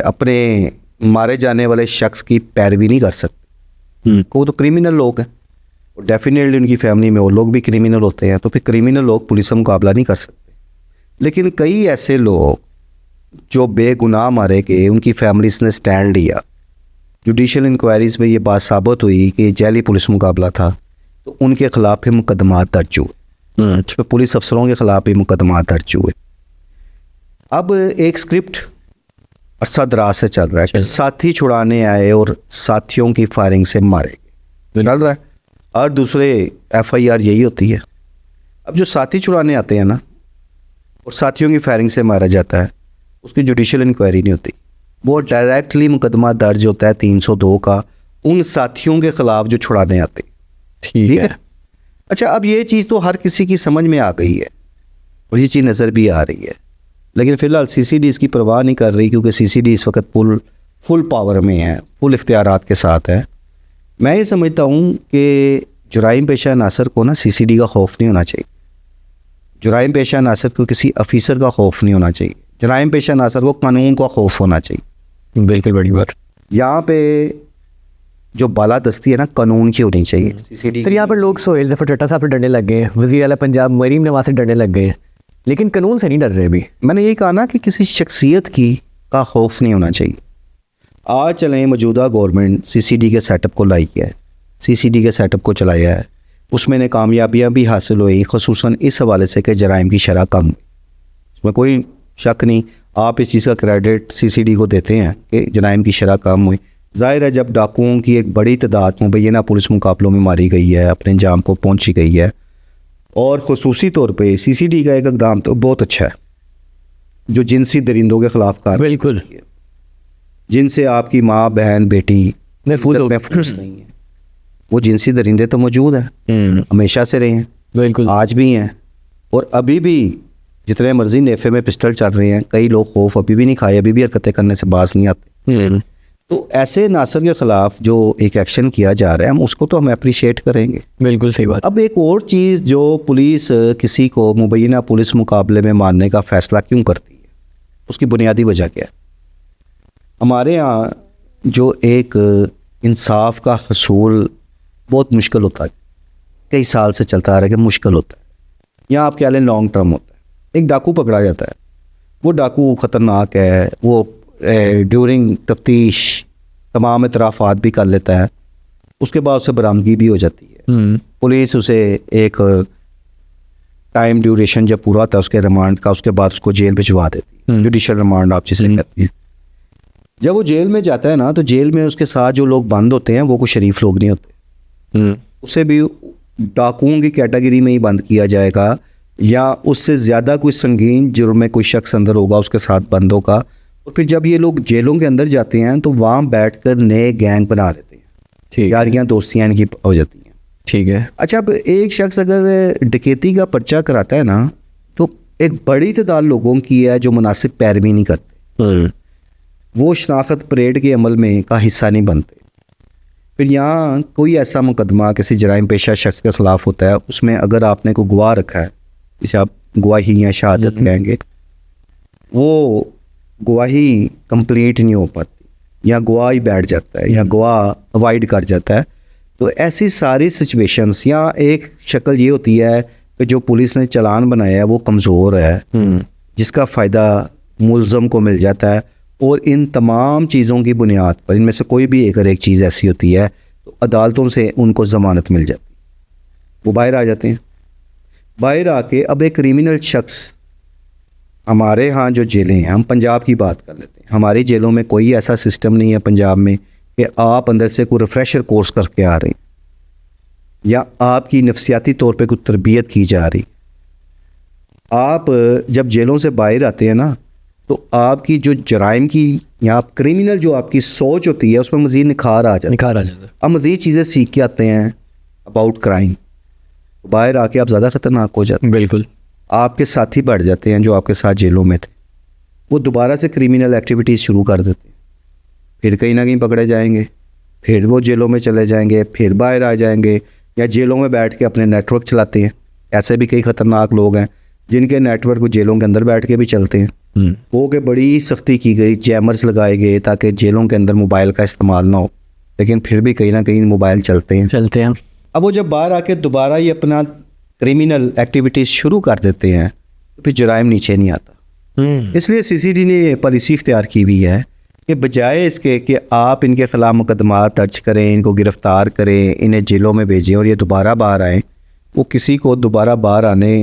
अपने मारे जाने वाले शख्स की पैरवी नहीं कर सकते। वो तो क्रिमिनल लोग हैं, और डेफिनेटली उनकी फैमिली में वो लोग भी क्रिमिनल होते हैं, तो फिर क्रिमिनल लोग पुलिस से मुकाबला नहीं कर सकते। लेकिन कई ऐसे लोग जो बेगुनाह मारे गए, उनकी फैमिलीज ने स्टैंड लिया, जुडिशल इंक्वायरीज़ में ये बात साबित हुई कि जैली पुलिस मुकाबला था, तो उनके खिलाफ भी मुकदमा दर्ज हुए, तो पुलिस अफसरों के खिलाफ भी मुकदमा दर्ज हुए। अब एक स्क्रिप्ट अरसा दराज से चल रहा है कि साथी छुड़ाने आए और साथियों की फायरिंग से मारे गए, चल रहा है, और दूसरे FIR यही होती है। अब जो साथी छुड़ाने आते हैं ना और साथियों की फायरिंग से मारा जाता है, उसकी जुडिशल इंक्वायरी नहीं होती, वो डायरेक्टली मुकदमा दर्ज होता है 302 का उन साथियों के खिलाफ जो छुड़ाने आते। ठीक है। अच्छा, अब ये चीज़ तो हर किसी की समझ में आ गई है और ये चीज़ नज़र भी आ रही है, लेकिन फ़िलहाल CCD इसकी परवाह नहीं कर रही, क्योंकि CCD इस वक्त पुल फुल पावर में है, फुल इख्तियारात के साथ है। मैं ये समझता हूँ कि जुराइम पेशा अनासर को ना CCD का खौफ नहीं होना चाहिए, जुराइम पेशा अनासर को किसी अफीसर का खौफ नहीं होना चाहिए, जुराइम पेशा अनासर को कानून का खौफ होना चाहिए। बिल्कुल बड़ी बात। यहाँ पे जो बालादस्ती है ना कानून की होनी चाहिए। CCD सर यहाँ पर लोग सोहेल ज़फ़र चट्टा साहब से डरने लग गए हैं, वज़ीर आला पंजाब मरीम नवाज से डरने लग गए हैं, लेकिन कानून से नहीं डर रहे अभी। मैंने यही कहा ना कि किसी शख्सियत का खौफ नहीं होना चाहिए। आज चलें मौजूदा गवर्नमेंट CCD के सेटअप को लाई है, CCD के सेटअप को चलाया है, उसमें ने कामयाबियाँ भी हासिल हुई, ख़ुसूसन इस हवाले से कि जराइम की शरह कम हुई। उसमें कोई शक नहीं, आप इस चीज़ का क्रेडिट CCD को देते हैं कि जराइम की शरह कम हुई। ज़ाहिर है जब डाकुओं की एक बड़ी तादाद मुबैना पुलिस मुकाबलों में मारी गई है, अपने अंजाम को पहुँची गई है, और ख़ुसूसी तौर पर CCD का एक इक़दाम तो बहुत अच्छा है जो जिनसी दरिंदों के ख़िलाफ़ कार्रवाई, बिल्कुल, जिनसे आपकी माँ बहन बेटी महफूज नहीं है, वो जिनसी दरिंदे तो मौजूद हैं, हमेशा से रहे हैं, बिल्कुल आज भी हैं, और अभी भी जितने मर्जी नेफे में पिस्टल चल रहे हैं, कई लोग खौफ अभी भी नहीं खाए, अभी भी हरकतें करने से बाज नहीं आते। तो ऐसे नासर के ख़िलाफ़ जो एक एक्शन किया जा रहा है, हम उसको तो हम अप्रिशिएट करेंगे। बिल्कुल सही बात। अब एक और चीज़, जो पुलिस किसी को मुबैना पुलिस मुकाबले में मारने का फ़ैसला क्यों करती है, उसकी बुनियादी वजह क्या है? हमारे यहाँ जो एक इंसाफ का हसूल बहुत मुश्किल होता है, कई साल से चलता आ रहा है कि मुश्किल होता है, या आप क्या लें लॉन्ग टर्म होता है। एक डाकू पकड़ा जाता है, वो डाकू ख़तरनाक है, वो ड्यूरिंग तफ्तीश तमाम इतराफ़ात भी कर लेता है, उसके बाद उससे बरामदगी भी हो जाती है। पुलिस उसे एक टाइम ड्यूरेशन जब पूरा होता है उसके रिमांड का, उसके बाद उसको जेल भिजवा देती है, जुडिशल रिमांड आप जिसे कहती हैं। जब वो जेल में जाता है ना, तो जेल में उसके साथ जो लोग बंद होते हैं वो कोई शरीफ लोग नहीं होते, उसे भी डाकुओं की कैटेगरी में ही बंद किया जाएगा, या उससे ज़्यादा कोई संगीन जुर्म में कोई शख्स अंदर होगा उसके साथ बंद होगा। और फिर जब ये लोग जेलों के अंदर जाते हैं तो वहाँ बैठकर नए गैंग बना लेते हैं, यारियाँ दोस्तियाँ इनकी हो जाती हैं। ठीक है। अच्छा, अब एक शख्स अगर डकैती का पर्चा कराता है ना, तो एक बड़ी तादाद लोगों की है जो मुनासिब पैरवी नहीं करते, वो शनाख्त परेड के अमल में का हिस्सा नहीं बनते। फिर यहाँ कोई ऐसा मुकदमा किसी जराइम पेशा शख्स के ख़िलाफ़ होता है, उसमें अगर आपने को गवाह रखा है, जिसे आप गवाही या शहादत कहेंगे, वो गवाही कंप्लीट नहीं हो पाती, या गवाह ही बैठ जाता है, या गवाह अवॉइड कर जाता है। तो ऐसी सारी सिचुएशंस, या एक शक्ल ये होती है कि जो पुलिस ने चालान बनाया है वो कमज़ोर है, जिसका फ़ायदा मुलज़म को मिल जाता है, और इन तमाम चीज़ों की बुनियाद पर इनमें से कोई भी अगर एक चीज़ ऐसी होती है तो अदालतों से उनको ज़मानत मिल जाती, वो बाहर आ जाते हैं। बाहर आके अब एक क्रिमिनल शख्स, हमारे यहाँ जो जेलें हैं, हम पंजाब की बात कर लेते हैं, हमारी जेलों में कोई ऐसा सिस्टम नहीं है पंजाब में कि आप अंदर से कोई रिफ्रेशर कोर्स करके आ रहे हैं, या आपकी नफसियाती तौर पे कोई तरबियत की जा रही। आप जब जेलों से बाहर आते हैं ना, तो आपकी जो जराइम की या आप क्रिमिनल जो आपकी सोच होती है उसमें मज़ीद निखार आ जाता है, आप मज़ीद चीज़ें सीख के आते हैं अबाउट क्राइम, बाहर आके आप ज़्यादा ख़तरनाक हो जाते हैं। बिल्कुल, आपके साथी बढ़ जाते हैं जो आपके साथ जेलों में थे, वो दोबारा से क्रिमिनल एक्टिविटीज़ शुरू कर देते हैं, फिर कहीं ना कहीं पकड़े जाएंगे, फिर वो जेलों में चले जाएंगे, फिर बाहर आ जाएंगे, या जेलों में बैठ के अपने नेटवर्क चलाते हैं। ऐसे भी कई ख़तरनाक लोग हैं जिनके नेटवर्क को जेलों के अंदर बैठ के भी चलते हैं। वो कि बड़ी सख्ती की गई, जैमर्स लगाए गए ताकि जेलों के अंदर मोबाइल का इस्तेमाल ना हो, लेकिन फिर भी कहीं ना कहीं मोबाइल चलते हैं। अब वो जब बाहर आके दोबारा ये अपना क्रिमिनल एक्टिविटीज़ शुरू कर देते हैं तो फिर जराइम नीचे नहीं आता। इसलिए CCD ने ये पॉलिसी इख्तियार की हुई है कि बजाय इसके कि आप इनके ख़िलाफ़ मुकदमा दर्ज करें, इनको गिरफ़्तार करें, इन्हें जेलों में भेजें और ये दोबारा बाहर आएँ, वो किसी को दोबारा बाहर आने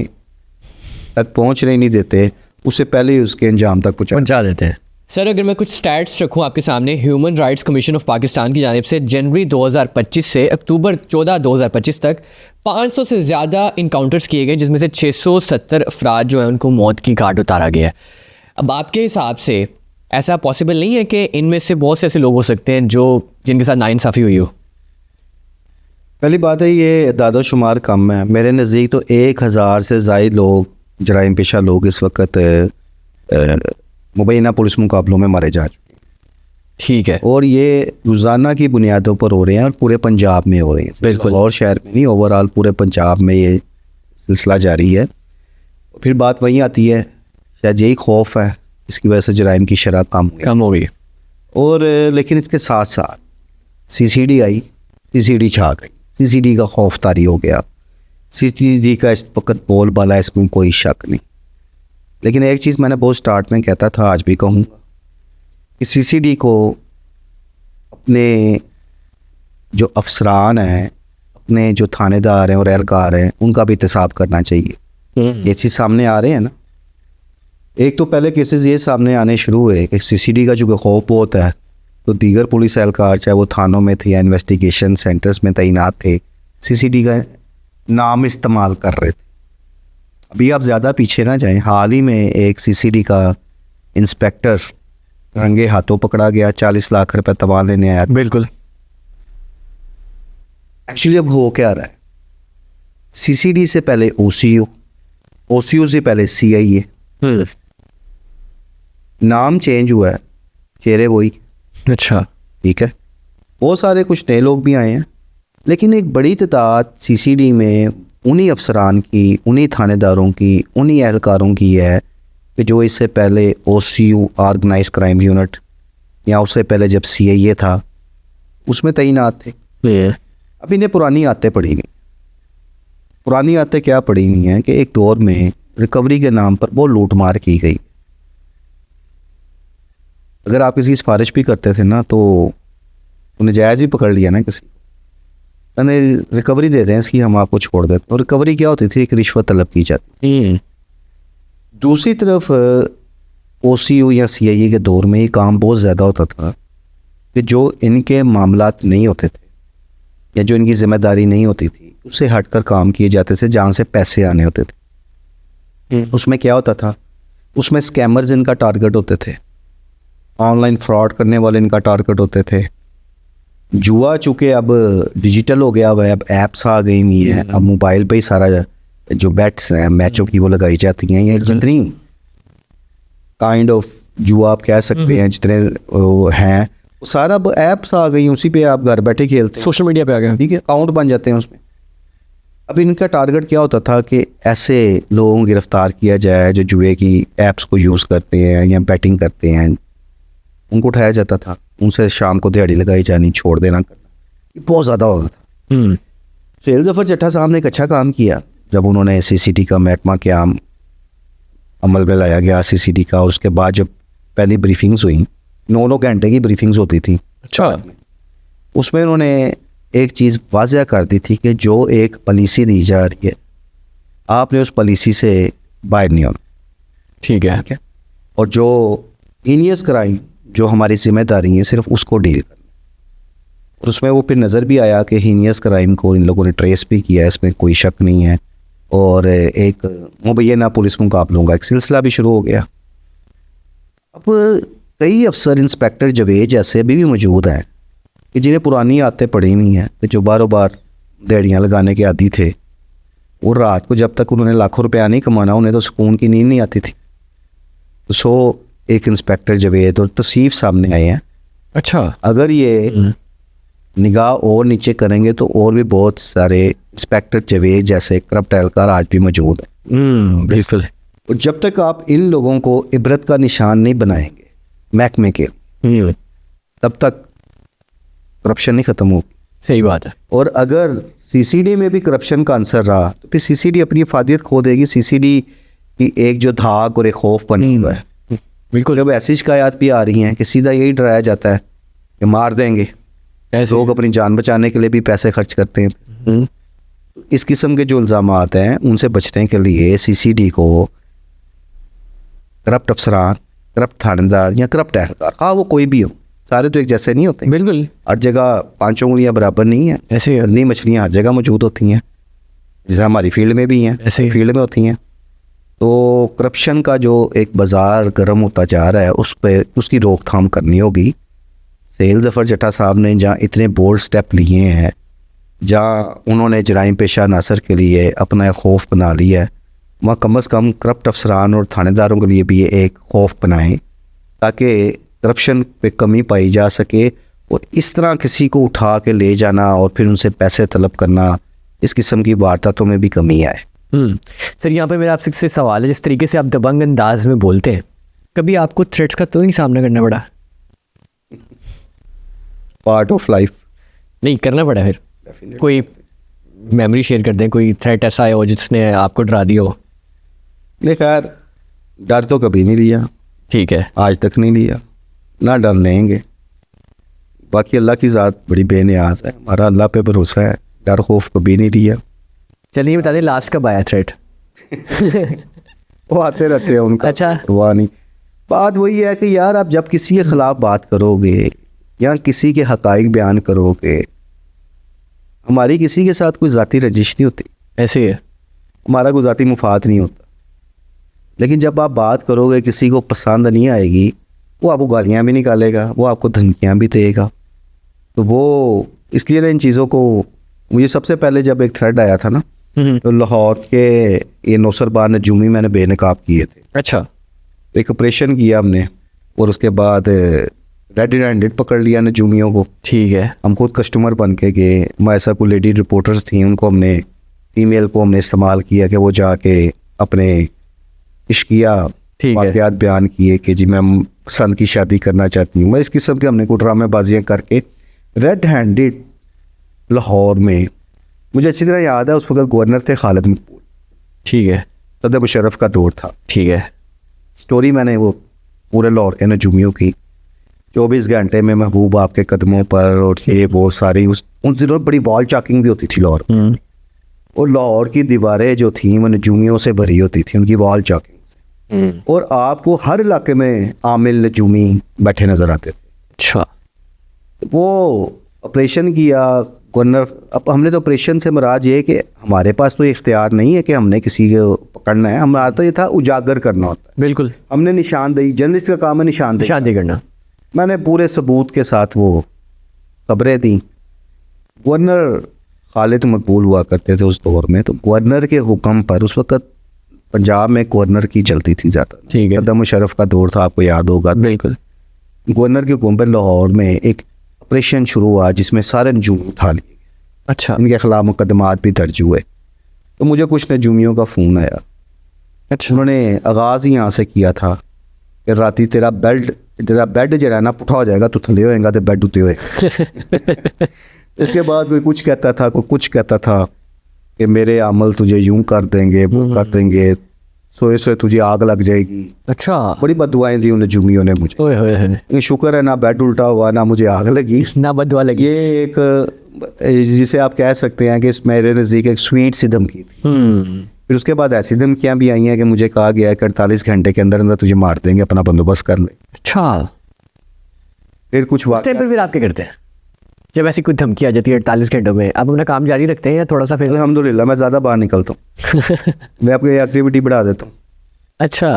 तक पहुँचने नहीं देते, उससे पहले ही उसके अंजाम तक पहुँचा देते हैं। सर, अगर मैं कुछ स्टैट्स रखूं आपके सामने, human rights commission of Pakistan की जानिब से जनवरी 2025 से अक्टूबर 14 2025 तक 500 से ज़्यादा इनकाउंटर्स किए गए, जिसमें से 670 अफराद जो हैं उनको मौत की घाट उतारा गया है। अब आपके हिसाब से ऐसा पॉसिबल नहीं है कि इनमें से बहुत से ऐसे लोग हो सकते हैं जो जिनके साथ नाइंसाफ़ी हुई हो? पहली बात है ये दादा शुमार कम है, मेरे नज़दीक तो 1000 से ज़ायद लोग जराइम पेशा लोग इस वक्त मुबैना पुलिस मुकाबलों में मारे जा चुके हैं। ठीक है। और ये रोज़ाना की बुनियादों पर हो रहे हैं और पूरे पंजाब में हो रहे हैं, बिल्कुल। और शहर में नहीं, ओवरऑल पूरे पंजाब में ये सिलसिला जारी है। फिर बात वहीं आती है, शायद यही खौफ है इसकी वजह से जराइम की शरह कम हो गई। और लेकिन इसके साथ साथ सीसीडी आई, सीसीडी छा गई, सीसीडी का खौफ तारी हो गया। सीसीडी का इस वक्त बोलबाला, इसमें कोई शक नहीं। लेकिन एक चीज़ मैंने बहुत स्टार्ट में कहता था, आज भी कहूँगा कि सीसीडी को अपने जो अफसरान हैं, अपने जो थानेदार हैं और एहलकार हैं, उनका भी एहतसाब करना चाहिए। ये चीज़ सामने आ रहे हैं ना, एक तो पहले केसेस ये सामने आने शुरू हुए कि सीसीडी का जो खौफ बहुत है, तो दीगर पुलिस एहलकार चाहे वो थानों में थे या इन्वेस्टिगेशन सेंटर्स में तैनात थे, सीसीडी का नाम इस्तेमाल कर रहे थे। अभी आप ज़्यादा पीछे ना जाएं, हाल ही में एक सीसीडी का इंस्पेक्टर रंगे हाथों पकड़ा गया, 40 लाख रुपए तबाह लेने आया। बिल्कुल। एक्चुअली अब हो क्या रहा है, सीसीडी से पहले ओसीयू, ओसीयू से पहले सीआईए, नाम चेंज हुआ है, चेहरे वही। अच्छा, ठीक है, बहुत सारे कुछ नए लोग भी आए हैं, लेकिन एक बड़ी तादाद सीसीडी में उन्हीं अफसरान की, उन्हीं थानेदारों की, उन्हीं एहलकारों की है कि जो इससे पहले ओसीयू ऑर्गेनाइज क्राइम यूनिट या उससे पहले जब सीआईए था उसमें तैनात थे। अब इन्हें पुरानी आदतें पड़ी गई। पुरानी आदतें क्या पड़ी हुई हैं कि एक दौर में रिकवरी के नाम पर वो लूट मार की गई। अगर आप किसी सिफारिश भी करते थे ना, तो उन्हें जायज़ भी पकड़ लिया ना किसी, मैंने रिकवरी दे दें इसकी, हम आपको छोड़ देते। और रिकवरी क्या होती थी, एक रिश्वत तलब की जाती। दूसरी तरफ ओसीयू या सीआईए के दौर में ये काम बहुत ज़्यादा होता था कि जो इनके मामलात नहीं होते थे या जो इनकी जिम्मेदारी नहीं होती थी, उससे हटकर काम किए जाते थे जहाँ से पैसे आने होते थे। उसमें क्या होता था, उसमें स्कैमर्स इनका टारगेट होते थे, ऑनलाइन फ्रॉड करने वाले इनका टारगेट होते थे। जुआ चूँकि अब डिजिटल हो गया हुआ है, अब ऐप्स आ गई हुई हैं, अब मोबाइल पे ही सारा जो बेट्स हैं मैचों की वो लगाई जाती हैं। ये जितनी काइंड ऑफ जुआ आप कह सकते हैं जितने हैं, वो सारा अब ऐप्स आ गई, उसी पे आप घर बैठे खेलते हैं, सोशल मीडिया पे आ गया। ठीक है, अकाउंट बन जाते हैं उसमें। अब इनका टारगेट क्या होता था कि ऐसे लोगों को गिरफ्तार किया जाए जो जुए की ऐप्स को यूज़ करते हैं या बैटिंग करते हैं, उनको उठाया जाता था, उनसे शाम को दिहाड़ी लगाई जानी, छोड़ देना करना, ये बहुत ज़्यादा हो रहा था। सुहेल ज़फ़र चट्टा साहब ने एक अच्छा काम किया जब उन्होंने सीसीडी का महकमा क़याम अमल में लाया गया, सीसीडी का। और उसके बाद जब पहली ब्रीफिंग्स हुई, 9 घंटे की ब्रीफिंग्स होती थी। अच्छा, उसमें उन्होंने एक चीज़ वाज़ह कर दी थी कि जो एक पॉलिसी दी जा रही है, आपने उस पॉलिसी से बाहर नहीं होना। ठीक है। और जो हीनियस क्राइम जो हमारी जिम्मेदारी है, सिर्फ उसको डील करना। और उसमें वो फिर नज़र भी आया कि हीनियस क्राइम को इन लोगों ने ट्रेस भी किया, इसमें कोई शक नहीं है। और एक मुबैना पुलिस मुकाबलों का एक सिलसिला भी शुरू हो गया। अब कई अफसर, इंस्पेक्टर जवेद जैसे अभी भी मौजूद हैं कि जिन्हें पुरानी आदतें पड़ी हुई हैं, कि जो बारों बार दिहाड़ियाँ लगाने के आदी थे, और रात को जब तक उन्होंने लाखों रुपया नहीं कमाना, उन्हें तो सुकून की नींद नहीं आती थी। तो एक इंस्पेक्टर जवेद और तसीफ सामने आए हैं। अच्छा, अगर ये निगाह और नीचे करेंगे तो और भी बहुत सारे इंस्पेक्टर जवेद जैसे करप्ट एहलकार आज भी मौजूद हैं। बिल्कुल। और जब तक आप इन लोगों को इबरत का निशान नहीं बनाएंगे महकमे के, तब तक करप्शन नहीं ख़त्म होगी। सही बात है। और अगर सीसीडी में भी करप्शन का आंसर रहा तो फिर सीसीडी अपनी अफादियत खो देगी। सीसीडी की एक जो धाक और एक खौफ बनी हुआ है। बिल्कुल। जब ऐसी शिकायत भी आ रही हैं कि सीधा यही डराया जाता है कि मार देंगे, लोग अपनी जान बचाने के लिए भी पैसे खर्च करते हैं। इस किस्म के जो इल्ज़ामात हैं उनसे बचने के लिए सीसीडी को करप्ट अफसरान, करप्ट थानेदार या करप्ट एहलकार, हाँ वो कोई भी हो, सारे तो एक जैसे नहीं होते। बिल्कुल। हर जगह 5 उंगलियां बराबर नहीं है। ऐसे गंदी मछलियाँ हर जगह मौजूद होती हैं, जैसे हमारी फील्ड में भी हैं, ऐसे फील्ड में होती हैं। तो करप्शन का जो एक बाज़ार गर्म होता जा रहा है, उस पर उसकी रोकथाम करनी होगी। सुहेल ज़फ़र चट्टा साहब ने जहाँ इतने बोल्ड स्टेप लिए हैं, जहाँ उन्होंने जराइम पेशा नासर के लिए अपना एक खौफ बना लिया है, वहाँ कम अज़ कम करप्ट अफसरान और थानेदारों के लिए भी ये एक खौफ बनाएं, ताकि करप्शन पे कमी पाई जा सके, और इस तरह किसी को उठा के ले जाना और फिर उनसे पैसे तलब करना, इस किस्म की वारदातों में भी कमी आए। सर यहाँ पे मेरा आपसे से सवाल है, जिस तरीके से आप दबंग अंदाज में बोलते हैं, कभी आपको थ्रेट्स का तो नहीं सामना करना पड़ा? Part of life. नहीं करना पड़ा फिर? कोई मेमोरी शेयर कर दें, कोई थ्रेट ऐसा आया हो जिसने आपको डरा दिया हो? नहीं खैर, डर तो कभी नहीं लिया, ठीक है, आज तक नहीं लिया, ना डर लेंगे। बाकी अल्लाह की ज़ात बड़ी बेनियाज है, हमारा अल्लाह पे भरोसा है, डर खौफ कभी नहीं लिया। चलिए बता दें, लास्ट कब आया थ्रेट? वो आते रहते हैं, उनका अच्छा। परवाह नहीं। बात वही है कि यार आप जब किसी के ख़िलाफ़ बात करोगे या किसी के हक़ाइक़ बयान करोगे, हमारी किसी के साथ कोई ज़ाती रंजिश नहीं होती, ऐसे है, हमारा कोई ज़ाती मुफाद नहीं होता। लेकिन जब आप बात करोगे, किसी को पसंद नहीं आएगी, वो आपको गालियाँ भी निकालेगा, वो आपको धमकियाँ भी देगा। तो वो इसलिए ना इन चीज़ों को, मुझे सबसे पहले जब एक थ्रेड आया था ना, तो लाहौर के ये नौसरबार नजूमी मैंने बेनकाब किए थे। अच्छा। एक ऑपरेशन किया हमने, और उसके बाद रेड हैंडेड पकड़ लिया नजूमियों को। ठीक है। हम खुद कस्टमर बन के गए, हमारे साथ कोई लेडी रिपोर्टर्स थी, उनको हमने, फीमेल को हमने इस्तेमाल किया कि वो जाके अपने इश्किया वाक़यात बयान किए कि जी मैं सन की शादी करना चाहती हूँ। मैं इस किस्म के हमने कोई ड्रामेबाजियाँ करके रेड हैंडेड लाहौर में, मुझे अच्छी तरह याद है उस वक्त गवर्नर थे खालिद मकबूल। ठीक है। सदर मुशर्रफ का दौर था। ठीक है। स्टोरी मैंने वो पूरे लाहौर के नजूमियों की, 24 घंटे में महबूब आपके कदमों पर, और ये वो सारी उन दिनों बड़ी वॉल चाकिंग भी होती थी लाहौर। और लाहौर की दीवारें जो थी वो नजूमियों से भरी होती थी, उनकी वॉल चाकिंग से। और आपको हर इलाके में आमिल नजूमी बैठे नजर आते थे। अच्छा। वो ऑपरेशन किया गवर्नर। अब हमने तो ऑपरेशन से मुराद ये है कि हमारे पास तो इख्तियार नहीं है कि हमने किसी को पकड़ना है, हमारा तो ये था उजागर करना होता है। बिल्कुल। हमने निशानदेही, जर्नलिस्ट का काम है निशानदेही करना। मैंने पूरे सबूत के साथ वो खबरें दी। गवर्नर खालिद मकबूल हुआ करते थे उस दौर में, तो गवर्नर के हुक्म पर, उस वक्त पंजाब में गवर्नर की चलती थी ज़्यादा। ठीक है। सदर मुशर्रफ का दौर था, आपको याद होगा। बिल्कुल। गवर्नर के हुक्म पर लाहौर में एक ऑपरेशन शुरू हुआ जिसमें सारे नजूम उठा लिए। अच्छा। इनके खिलाफ मुकदमात भी दर्ज हुए। तो मुझे कुछ नजूमियों का फ़ोन आया। अच्छा। उन्होंने आगाज़ ही यहाँ से किया था कि राती तेरा बेड जरा ना पुठा हो जाएगा, तो थले होएगा तो बेड उते होए। इसके बाद कोई कुछ कहता था, कोई कुछ कहता था कि मेरे अमल तुझे यूं कर देंगे, वो कर देंगे, सोए सोए तुझे आग लग जाएगी। अच्छा। बड़ी बददुआएं दी उन नजूमियों ने मुझे। ओए होए होए। शुक्र है ना बेड उल्टा हुआ, ना मुझे आग लगी, ना बददुआ लगी। ये एक जिसे आप कह सकते हैं कि इस मेरे नज़दीक एक स्वीट सी धमकी थी। फिर उसके बाद ऐसी धमकियाँ भी आई हैं कि मुझे कहा गया है कि 48 घंटे के अंदर अंदर तुझे मार देंगे, अपना बंदोबस्त कर ले। अच्छा। फिर कुछ उस टाइम पर फिर आप क्या करते हैं जब ऐसी कोई धमकी आ जाती है 48 घंटों में? आप अपना काम जारी रखते हैं या थोड़ा सा फिर? अल्हम्दुलिल्लाह मैं ज़्यादा बाहर निकलता हूँ। मैं आपकी एक्टिविटी बढ़ा देता हूँ। अच्छा।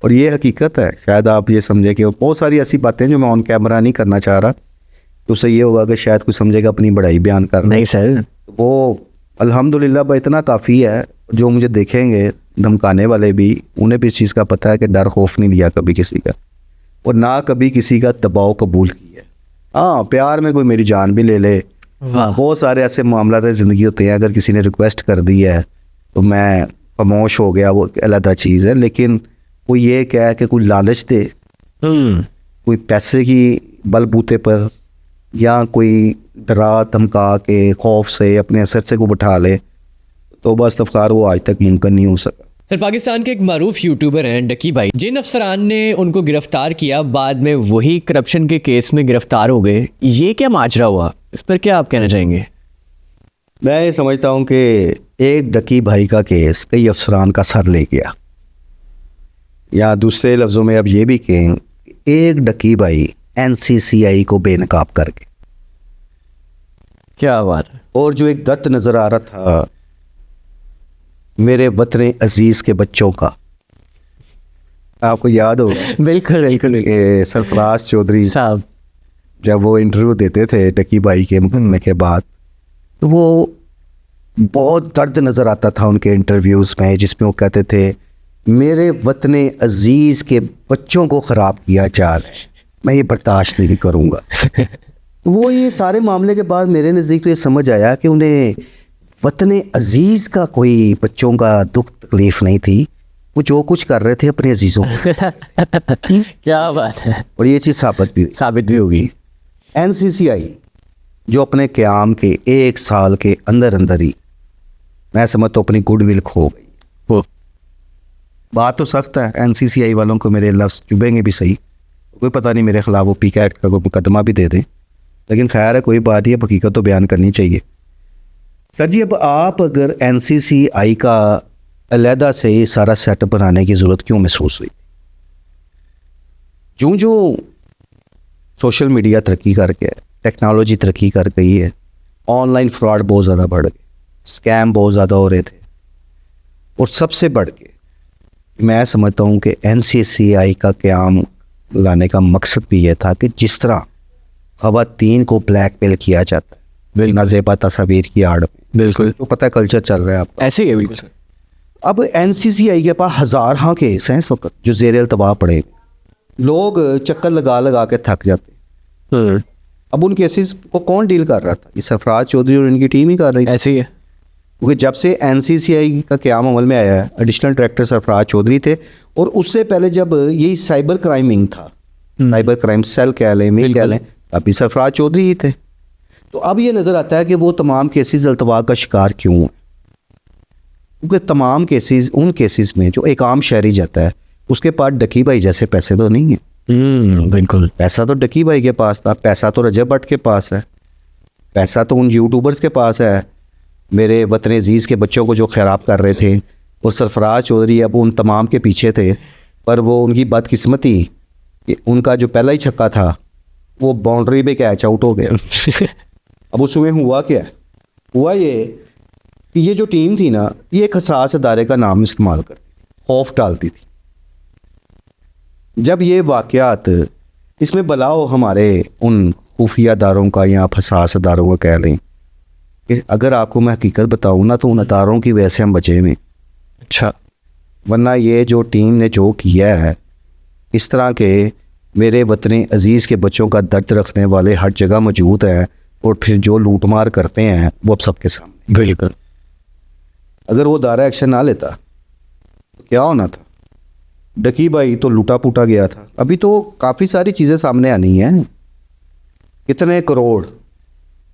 और ये हकीकत है, शायद आप ये समझे कि बहुत सारी ऐसी बातें जो मैं ऑन कैमरा नहीं करना चाह रहा, तो उससे ये होगा कि शायद कोई समझेगा अपनी बड़ाई बयान कर। नहीं सर, वो अल्हम्दुलिल्लाह इतना काफ़ी है। जो मुझे देखेंगे धमकाने वाले भी, उन्हें भी इस चीज़ का पता है कि डर खौफ नहीं लिया कभी किसी का, और ना कभी किसी का दबाव कबूल किया। हाँ, प्यार में कोई मेरी जान भी ले ले। बहुत सारे ऐसे मामला ज़िंदगी होते हैं, अगर किसी ने रिक्वेस्ट कर दी है तो मैं खामोश हो गया, वो अलग चीज़ है। लेकिन वो ये कह कि कोई लालच दे, कोई पैसे की बलबूते पर, या कोई डरा धमका के खौफ से अपने असर से को बिठा ले, तो बस अफ्तार वो आज तक मुमकिन नहीं हो सका। सर, पाकिस्तान के एक मारूफ यूट्यूबर हैं डकी भाई, जिन अफसरान ने उनको गिरफ्तार किया बाद में वही करप्शन के केस में गिरफ्तार हो गए। ये क्या माजरा हुआ, इस पर क्या आप कहना चाहेंगे? मैं ये समझता हूँ कि एक डकी भाई का केस कई अफसरान का सर ले गया, या दूसरे लफ्ज़ों में अब ये भी कहें, एक डकी भाई NCCI को बेनकाब करके। क्या बात है। और जो एक दर्द नज़र आ रहा था मेरे वतन अजीज़ के बच्चों का, आपको याद होगा। बिल्कुल बिल्कुल। कि सरफराज चौधरी साहब जब वो इंटरव्यू देते थे डकी भाई के मुकदमे के बाद, तो वो बहुत दर्द नज़र आता था उनके इंटरव्यूज़ में, जिसमें वो कहते थे मेरे वतन अजीज़ के बच्चों को ख़राब किया जा रहा है। मैं ये बर्दाश्त नहीं करूँगा। वो ये सारे मामले के बाद मेरे नज़दीक तो ये समझ आया कि उन्हें वतन अजीज़ का कोई बच्चों का दुख तकलीफ़ नहीं थी, वो जो कुछ कर रहे थे अपने अजीज़ों क्या बात है, और ये चीज़ साबित भी होगी। NCCI जो अपने क़याम के 1 साल के अंदर अंदर ही मैं समझता हूँ अपनी गुडविल खो गई। बात तो सख्त है, NCCI वालों को मेरे लफ्ज़ चुभेंगे भी सही, कोई पता नहीं मेरे ख़िलाफ़ वो PK एक्ट का कोई मुकदमा भी दे दें, लेकिन खैर है, कोई बात नहीं, अब हकीकत तो बयान करनी चाहिए। सर जी, अब आप अगर NCCI का अलहदा से ही सारा सेटअप बनाने की ज़रूरत क्यों महसूस हुई? जो सोशल मीडिया तरक्की करके, टेक्नोलॉजी तरक्की कर गई है, ऑनलाइन फ्रॉड बहुत ज़्यादा बढ़ गए, स्कैम बहुत ज़्यादा हो रहे थे, और सबसे बढ़ के मैं समझता हूँ कि NCCI का क़याम लाने का मकसद भी ये था कि जिस तरह ख़वातीन को ब्लैकमेल किया जाता है नाज़ेबा तस्वीर की आड़ में, बिल्कुल तो पता है कल्चर चल रहा है आपका, ऐसे ही है। बिल्कुल सर। अब NCCI के पास हज़ार हाँ केस हैं इस वक्त जो ज़ेर अल्तवा पड़े हैं। लोग चक्कर लगा लगा के थक जाते हैं। अब उन केसेस को कौन डील कर रहा था? ये सरफराज चौधरी और इनकी टीम ही कर रही थी। ऐसे ही है, क्योंकि जब से NCCI का क़याम अमल में आया है, एडिशनल डायरेक्टर सरफराज चौधरी थे, और उससे पहले जब यही साइबर क्राइमिंग था, साइबर क्राइम सेल कह लें, मिल कह लें, अभी सरफराज चौधरी ही थे। तो अब ये नज़र आता है कि वो तमाम केसेस अल्तवा का शिकार क्यों हैं, क्योंकि तमाम केसेस उन केसेस में जो एक आम शहरी जाता है उसके पास डकी भाई जैसे पैसे तो नहीं है। बिल्कुल, पैसा तो डकी भाई के पास था, पैसा तो रजब भट्ट के पास है, पैसा तो उन यूट्यूबर्स के पास है, मेरे वतन अजीज़ के बच्चों को जो खराब कर रहे थे, और सरफराज चौधरी अब उन तमाम के पीछे थे। पर वो उनकी बदकिस्मती कि उनका जो पहला ही छक्का था वो बाउंड्री पे कैच आउट हो गया। अब उसमें हुआ क्या? हुआ ये कि ये जो टीम थी ना, ये एक हसास अदारे का नाम इस्तेमाल करती थी, खौफ डालती थी। जब ये वाक़यात इसमें बलाओ हमारे उन खुफिया दारों का या हसास अदारों का कह लें कि अगर आपको मैं हकीकत बताऊँ ना, तो उन अदारों की वजह से हम बचे में। अच्छा, वरना ये जो टीम ने जो किया है, इस तरह के मेरे वतन अजीज़ के बच्चों का दर्द रखने वाले हर जगह मौजूद हैं, और फिर जो लूटमार करते हैं वो अब सबके सामने। बिल्कुल, अगर वो दायरा एक्शन ना लेता तो क्या होना था? डकी भाई तो लूटा पूटा गया था। अभी तो काफ़ी सारी चीज़ें सामने आनी हैं, कितने करोड़,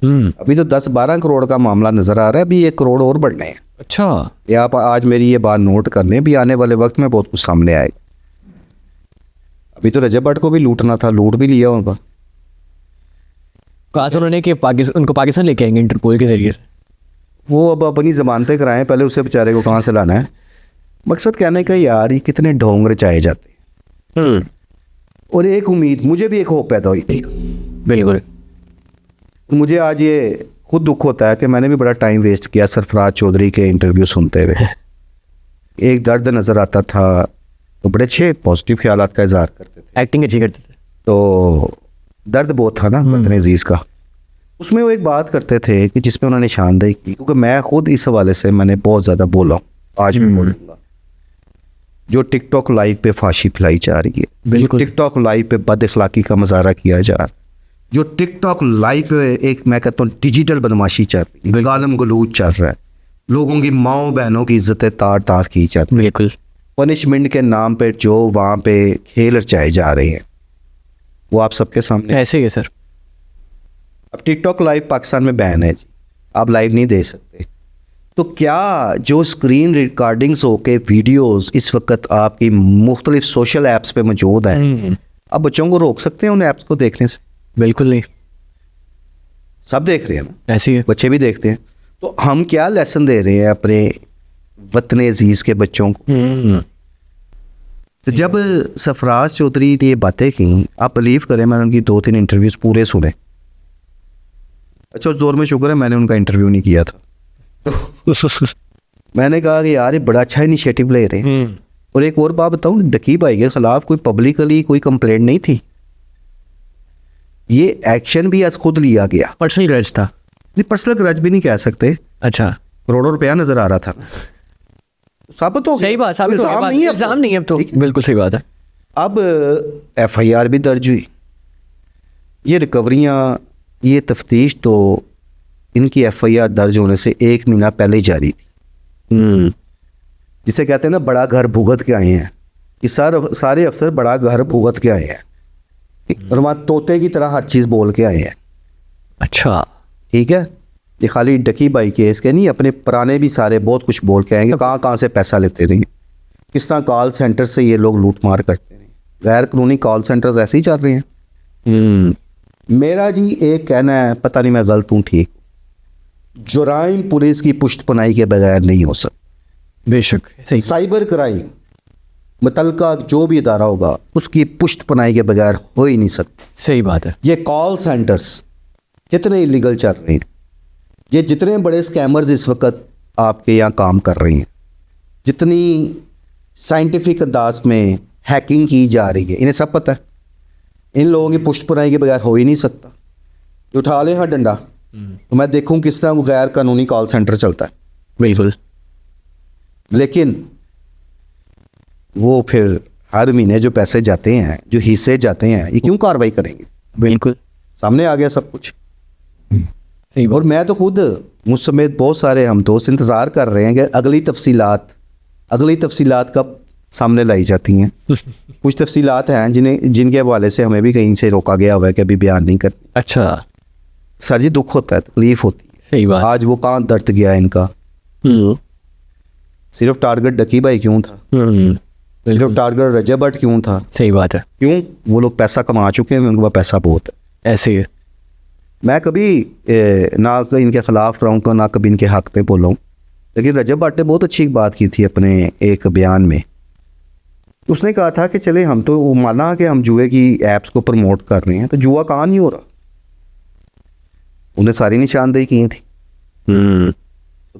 अभी तो 10-12 करोड़ का मामला नज़र आ रहा है, अभी 1 करोड़ और बढ़ने हैं। अच्छा, ये आप आज मेरी ये बात नोट कर लें, भी आने वाले वक्त में बहुत कुछ सामने आएगा। अभी तो रजब भट्ट को भी लूटना था, लूट भी लिया उनका। कहा था उन्होंने कि उनको पाकिस्तान लेके आएंगे इंटरपोल के जरिए। वो अब अपनी ज़मानतें कराएं, पहले उसे बेचारे को कहाँ से लाना है। मकसद कहने का यार, ये कितने ढोंग रचाए जाते हैं। और एक उम्मीद, मुझे भी एक होप पैदा हुई थी। बिल्कुल, मुझे आज ये खुद दुख होता है कि मैंने भी बड़ा टाइम वेस्ट किया सरफराज चौधरी के इंटरव्यू सुनते हुए। एक दर्द नज़र आता था, तो बड़े अच्छे पॉजिटिव ख्यालात का इजहार करते थे, एक्टिंग अच्छी करते थे, तो दर्द बहुत था ना वतन अजीज़ का। उसमें वो एक बात करते थे कि जिसमें उन्होंने निशानदेही की, क्योंकि मैं खुद इस हवाले से मैंने बहुत ज़्यादा बोला, आज भी बोलूँगा। जो टिकटॉक लाइव पे फांसी फैलाई जा रही है, बिल्कुल, टिकटॉक लाइव पे बद अखलाकी का मुजाहरा किया जा रहा है, जो टिकटॉक लाइव पे एक मैं कहता हूँ डिजिटल बदमाशी चल रही है, गालम गलूज चल रहा है, लोगों की माओ बहनों की इज्जतें तार तार की जाती है, बिल्कुल, पनिशमेंट के नाम पे जो वहाँ पे खेल रचाए जा रहे हैं, वो आप सबके सामने ऐसे ही है सर। अब टिकटॉक लाइव पाकिस्तान में बैन है जी, आप लाइव नहीं दे सकते। तो क्या जो स्क्रीन रिकॉर्डिंग्स होके वीडियोस इस वक्त आपकी मुख्तलिफ सोशल ऐप्स पे मौजूद हैं, आप बच्चों को रोक सकते हैं उन ऐप्स को देखने से? बिल्कुल नहीं, सब देख रहे हैं ना, ऐसे ही है। बच्चे भी देखते हैं। तो हम क्या लेसन दे रहे हैं अपने वतन अजीज़ के बच्चों को? तो जब सरफराज चौधरी ने ये बातें की, आप बिलीव करें, मैंने उनकी 2-3 इंटरव्यूज़ पूरे सुने। अच्छा, उस दौर में शुक्र है मैंने उनका इंटरव्यू नहीं किया था। मैंने कहा कि यार ये बड़ा अच्छा इनिशिएटिव ले रहे हैं। और एक और बात बताऊँ, डकी भाई के ख़िलाफ़ कोई पब्लिकली कोई कंप्लेंट नहीं थी, ये एक्शन भी आज खुद लिया गया। पर्सनल ग्रज था, नहीं, पर्सनल ग्रज भी नहीं कह सकते, अच्छा, करोड़ों रुपया नज़र आ रहा था। साबित हो गया, सही बात, साबित हो गया, इल्ज़ाम नहीं है, इल्ज़ाम नहीं है अब तो, बिल्कुल सही बात है। अब FIR भी दर्ज हुई, ये रिकवरियाँ, ये तफ्तीश तो इनकी FIR दर्ज होने से 1 महीना पहले ही जारी थी। जिसे कहते हैं ना बड़ा घर भुगत के आए हैं, कि सारे अफसर बड़ा घर भुगत के आए हैं और वहाँ तोते की तरह हर चीज़ बोल के आए हैं। अच्छा, ठीक है, ये खाली डकी बाई केस के नहीं, अपने पुराने भी सारे बहुत कुछ बोल के आएंगे, कहाँ कहाँ से पैसा लेते रहे, किस तरह कॉल सेंटर से ये लोग लूट मार करते रहे, गैर कानूनी कॉल सेंटर ऐसे ही चल रहे हैं। मेरा जी एक कहना है, पता नहीं मैं गलत हूँ ठीक, जुराइम पुलिस की पुष्टपनाही के बगैर नहीं हो सकता। बेशक सही। साइबर क्राइम मुतलका जो भी इदारा होगा उसकी पुष्टपनाही के बगैर हो ही नहीं सकता। सही बात है। ये कॉल सेंटर्स जितने इलीगल चल रहे हैं, ये जितने बड़े स्कैमर्स इस वक्त आपके यहाँ काम कर रहे हैं, जितनी साइंटिफिक अंदाज में हैकिंग की जा रही है, इन्हें सब पता है। इन लोगों की पुष्टपनाही के बगैर हो ही नहीं सकता। जो उठा ले हाँ डंडा, तो मैं देखूं किस तरह वो गैर कानूनी कॉल सेंटर चलता है। बिल्कुल। लेकिन वो फिर हर महीने जो पैसे जाते हैं, जो हिस्से जाते हैं, ये क्यों कार्रवाई करेंगे? बिल्कुल सामने आ गया सब कुछ। सही और मैं तो खुद, मुझ समेत बहुत सारे हम दोस्त इंतज़ार कर रहे हैं कि अगली तफसीलात कब सामने लाई जाती हैं। कुछ तफसीलात हैं जिनके हवाले से हमें भी कहीं से रोका गया हुआ है कि अभी बयान नहीं कर। अच्छा सर जी, दुख होता है, तकलीफ होती है। सही बात। आज वो कहाँ दर्द गया इनका। सिर्फ टारगेट डकी भाई क्यों था? सिर्फ टारगेट रजब भट्ट क्यों था? सही बात है। क्यों? वो लोग पैसा कमा चुके हैं, उनके पास पैसा बहुत है। ऐसे ही मैं कभी ना इनके ख़िलाफ़ रहूँगा ना कभी इनके हक़ पे बोलूँ, लेकिन रजब भट्ट ने बहुत अच्छी बात की थी अपने एक बयान में। उसने कहा था कि चले हम तो माना कि हम जुए की ऐप्स को प्रमोट कर रहे हैं, तो जुआ कहाँ नहीं हो रहा। उन्हें सारी निशानदेही की थी।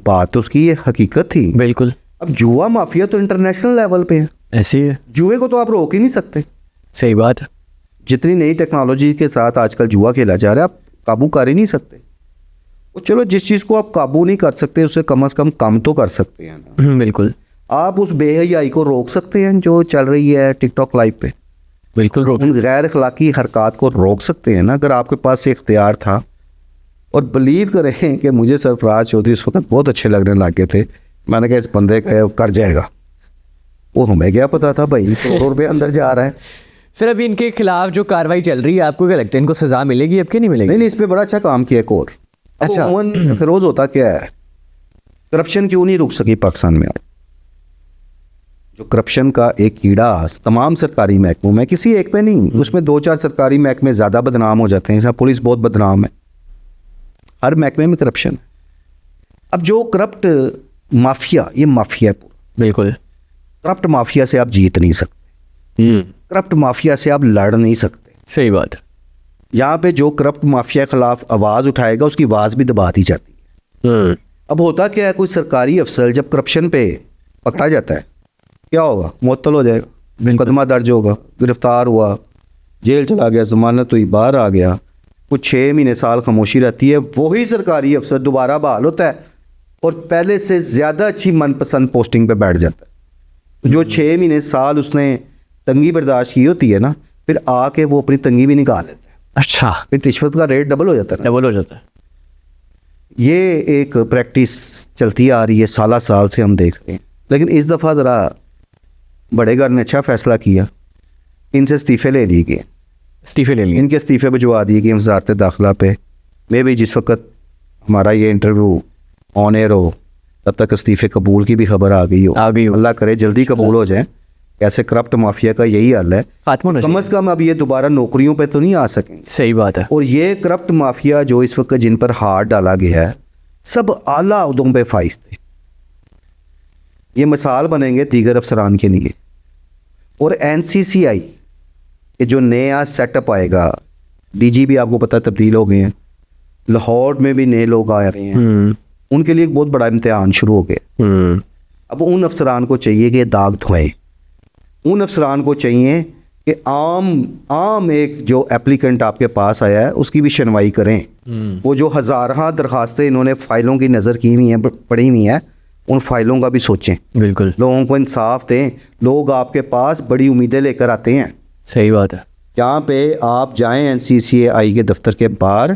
बात तो उसकी ये हकीकत थी। बिल्कुल। अब जुआ माफिया तो इंटरनेशनल लेवल पे है। ऐसे ही है। जुए को तो आप रोक ही नहीं सकते। सही बात है। जितनी नई टेक्नोलॉजी के साथ आजकल जुआ खेला जा रहा है, आप काबू कर ही नहीं सकते। और चलो, जिस चीज़ को आप काबू नहीं कर सकते उसे कम से कम तो कर सकते हैं ना। बिल्कुल। आप उस बेहयाई को रोक सकते हैं जो चल रही है टिकटॉक लाइव पे। बिल्कुल रोक। उन गैर अखलाकी हरकत को रोक सकते हैं ना, अगर आपके पास एक इख्तियार था। और बिलीव करें कि मुझे सरफराज चौधरी उस वक्त बहुत अच्छे लगने लग गए थे। मैंने कहा इस बंदे का कर जाएगा। वो हमें क्या पता था भाई, करोड़ों रुपये अंदर जा रहा है। सर अभी इनके खिलाफ जो कार्रवाई चल रही है, आपको क्या लगता है इनको सजा मिलेगी अब कि नहीं मिलेगी? नहीं, इस पे बड़ा अच्छा काम किया एक और। अच्छा। फिरोज, होता क्या है, करप्शन क्यों नहीं रुक सकी पाकिस्तान में? जो करप्शन का एक कीड़ा तमाम सरकारी महकमों में, किसी एक पे नहीं, उसमें 2-4 सरकारी महकमे ज़्यादा बदनाम हो जाते हैं। जैसा पुलिस बहुत बदनाम है, हर महकमे में करप्शन। अब जो करप्ट माफिया, ये माफिया है पूरा। बिल्कुल। करप्ट माफिया से आप जीत नहीं सकते। करप्ट माफिया से आप लड़ नहीं सकते। सही बात है। यहाँ पे जो करप्ट माफिया के खिलाफ आवाज़ उठाएगा उसकी आवाज़ भी दबा दी जाती है। अब होता क्या है, कोई सरकारी अफसर जब करप्शन पे पकड़ा जाता है, क्या होगा? मुअत्तल हो जाएगा, मुकदमा दर्ज होगा, गिरफ्तार हुआ, जेल चला गया, जमानत हुई, बाहर आ गया, कुछ 6 महीने साल खामोशी रहती है। वही सरकारी अफसर दोबारा बहाल होता है और पहले से ज़्यादा अच्छी मनपसंद पोस्टिंग पे बैठ जाता है। जो 6 महीने साल उसने तंगी बर्दाश्त की होती है ना, फिर आके वो अपनी तंगी भी निकाल लेता है। अच्छा। फिर रिश्वत का रेट डबल हो जाता है ना। डबल हो जाता है। ये एक प्रैक्टिस चलती आ रही है, साल से हम देख रहे हैं। लेकिन इस दफ़ा ज़रा बड़े घर ने अच्छा फैसला किया, इनसे इस्तीफ़े ले लिए गए। इस्तीफे ले लिए। इनके इस्तीफ़े भिजवा दिए गए वज़ारत दाखिला पे। मैं भी जिस वक्त हमारा ये इंटरव्यू ऑन एयर हो, तब तक इस्तीफ़े कबूल की भी खबर आ गई हो। अल्लाह करे जल्दी कबूल हो जाए। ऐसे करप्ट माफिया का यही हाल है, कम अज़ कम अब ये दोबारा नौकरियों पे तो नहीं आ सकेंगे। सही बात है। और ये करप्ट माफिया जो इस वक्त जिन पर हाथ डाला गया है, सब आला उहदों पे फाइज थे। ये मिसाल बनेंगे दीगर अफसरान के लिए। और NCCI ये जो नया सेटअप आएगा, DGP आपको पता तब्दील हो गए हैं, लाहौर में भी नए लोग आ रहे हैं, उनके लिए एक बहुत बड़ा इम्तिहान शुरू हो गया। अब उन अफसरान को चाहिए कि दाग धोएं। उन अफसरान को चाहिए कि आम एक जो एप्लीकेंट आपके पास आया है उसकी भी सुनवाई करें। वो जो हज़ारों दरखास्तें इन्होंने फ़ाइलों की नज़र की हुई हैं, पड़ी हुई हैं, उन फाइलों का भी सोचें। बिल्कुल। लोगों को इंसाफ दें। लोग आपके पास बड़ी उम्मीदें लेकर आते हैं। सही बात है। जहाँ पे आप जाएं NCCI के दफ्तर के बाहर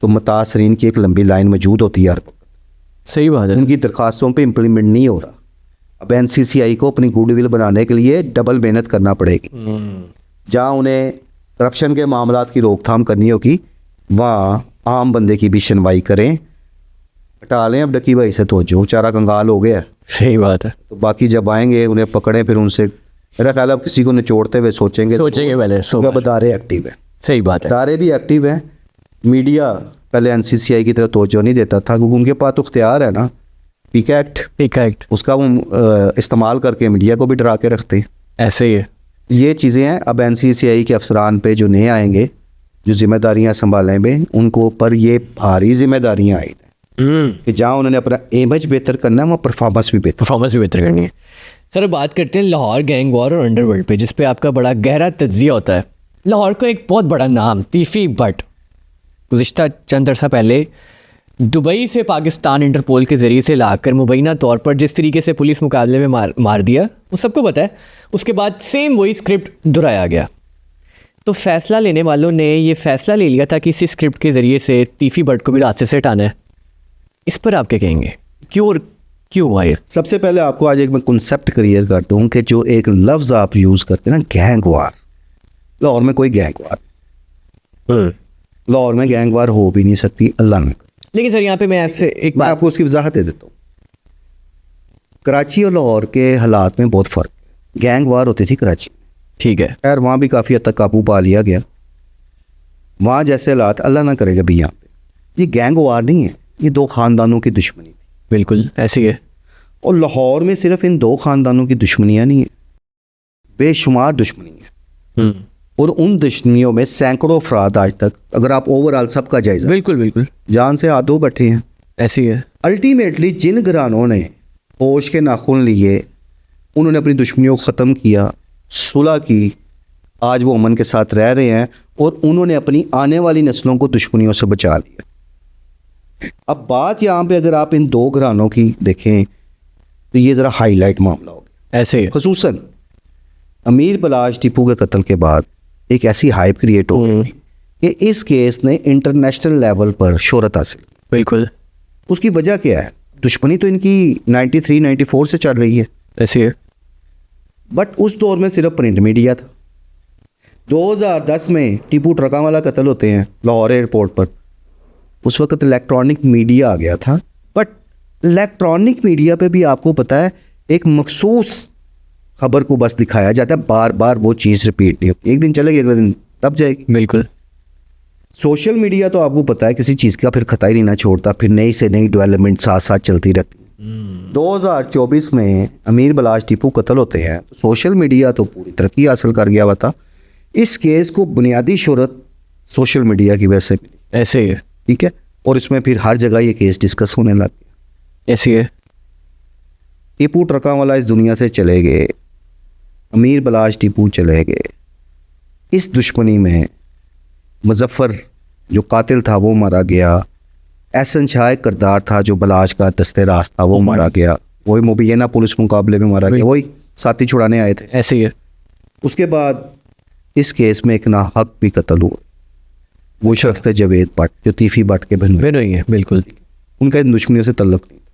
तो मुतासरीन की एक लंबी लाइन मौजूद होती है हर वक्त। सही बात है। उनकी दरख्वास्तों पे इम्प्लीमेंट नहीं हो रहा। अब NCCI को अपनी गुडविल बनाने के लिए डबल मेहनत करना पड़ेगी। जहाँ उन्हें करप्शन के मामलात की रोकथाम करनी होगी, वहाँ आम बंदे की भी सुनवाई करें। हटा लें अब डकी भाई से, तो जो बेचारा कंगाल हो गया है। सही बात है। तो बाकी जब आएंगे उन्हें पकड़ें, फिर उनसे मेरा ख्याल है अब किसी को निचोड़ते हुए सोचेंगे पहले तो अदारे एक्टिव है। सही बात है। अदारे भी एक्टिव हैं। मीडिया पहले NCCI की तरफ तवज्जो नहीं देता था, क्योंकि उनके पास तो इख्तियार है ना, पीका एक्ट, उसका वो इस्तेमाल करके मीडिया को भी डरा के रखते हैं। ऐसे ही है। ये चीज़ें हैं। अब NCCI के अफसरान पे जो नए आएंगे, जो जिम्मेदारियां संभालेंगे, उनको पर ये भारी जिम्मेदारियां आई हैं कि जहाँ उन्होंने अपना इमेज बेहतर करना है, वहाँ परफॉर्मेंस भी बेहतर करनी है। सर बात करते हैं लाहौर गैंग वॉर और अंडरवर्ल्ड पे, जिस पे आपका बड़ा गहरा तज्जिया होता है। लाहौर का एक बहुत बड़ा नाम तीफ़ी बट गुज़िश्ता चंद अरसा पहले दुबई से पाकिस्तान इंटरपोल के ज़रिए से लाकर मुबैना तौर पर जिस तरीके से पुलिस मुकाबले में मार दिया, वो सबको पता है। उसके बाद सेम वही स्क्रिप्ट दोहराया गया। तो फैसला लेने वालों ने ये फैसला ले लिया था कि इसी स्क्रिप्ट के ज़रिए से तीफ़ी बट को भी रास्ते से हटाना है। इस पर आप क्या कहेंगे? क्यों हुआ ये? सबसे पहले आपको आज एक मैं कॉन्सेप्ट क्लियर कर दूं कि जो एक लफ्ज़ आप यूज़ करते हैं ना, गैंग वार, लाहौर में कोई गैंग वार, लाहौर में गैंग वार हो भी नहीं सकती, अल्लाह ने। लेकिन सर यहाँ पे मैं आपसे एक मैं बात आपको उसकी वजाहत दे देता हूँ। कराची और लाहौर के हालात में बहुत फ़र्क है। गैंग वार होती थी कराची, ठीक है, खैर वहाँ भी काफ़ी हद तक काबू पा लिया गया। वहाँ जैसे हालात अल्लाह ना करेगा भी यहाँ पे। ये गैंग वार नहीं है, ये दो ख़ानदानों की दुश्मनी थी। बिल्कुल ऐसी है। और लाहौर में सिर्फ इन दो ख़ानदानों की दुश्मनियाँ नहीं है, बेशुमार दुश्मनी है। और उन दुश्मनियों में सैकड़ों अफराद आज तक, अगर आप ओवरऑल सबका जायजा, बिल्कुल जान से हाथ धो बैठे हैं। ऐसी है। अल्टीमेटली जिन घरानों ने होश के नाखून लिए, उन्होंने अपनी दुश्मनियों को ख़त्म किया, सुलह की, आज वो अमन के साथ रह रहे हैं और उन्होंने अपनी आने वाली नस्लों को दुश्मनियों से बचा लिया। अब बात यहाँ पे अगर आप इन दो घरानों की देखें तो ये ज़रा हाईलाइट मामला हो गया। ऐसे है। खुसूसन अमीर बलाश टीपू के कत्ल के बाद एक ऐसी हाइप क्रिएट हो गई कि इस केस ने इंटरनेशनल लेवल पर शोहरत हासिल। बिल्कुल। उसकी वजह क्या है? दुश्मनी तो इनकी 93-94 से चल रही है। ऐसी है। बट उस दौर में सिर्फ प्रिंट मीडिया था। 2010 में टीपू ट्रका वाला कत्ल होते हैं लाहौर एयरपोर्ट पर, उस वक्त इलेक्ट्रॉनिक मीडिया आ गया था। बट इलेक्ट्रॉनिक मीडिया पे भी आपको पता है एक मखसूस खबर को बस दिखाया जाता है, बार बार वो चीज़ रिपीट नहीं होती। एक दिन चलेगी, अगले दिन तब जाएगी। बिल्कुल। सोशल मीडिया तो आपको पता है किसी चीज़ का फिर खता ही नहीं ना छोड़ता, फिर नई से नई डेवलपमेंट साथ साथ चलती रहती है। 2024 में अमीर बलाश टीपू कत्ल होते हैं तो सोशल मीडिया तो पूरी तरक्की हासिल कर गया हुआ था। इस केस को बुनियादी शोहरत सोशल मीडिया की वजह से मिली। ऐसे ही है। ठीक है। और इसमें फिर हर जगह ये केस डिस्कस होने लग गया। ऐसी है। टीपू ट्रका वाला इस दुनिया से चले गए, अमीर बलाश टीपू चले गए। इस दुश्मनी में मुजफ्फर जो कातिल था वो मारा गया। एहसन शाह एक किरदार था जो बलाश का दस्ते रास्त था, वो मारा गया। वही मुबैना पुलिस मुकाबले में मारा गया, वही साथी छुड़ाने आए थे। ऐसे ही है। उसके बाद इस केस में एक नाहक भी कत्ल हुआ। वो शख्स थे जावेद भट्ट, जो तीफ़ी भट्ट के बहनोई है। बिल्कुल। उनका इन दुश्मनियों से ताल्लुक नहीं था।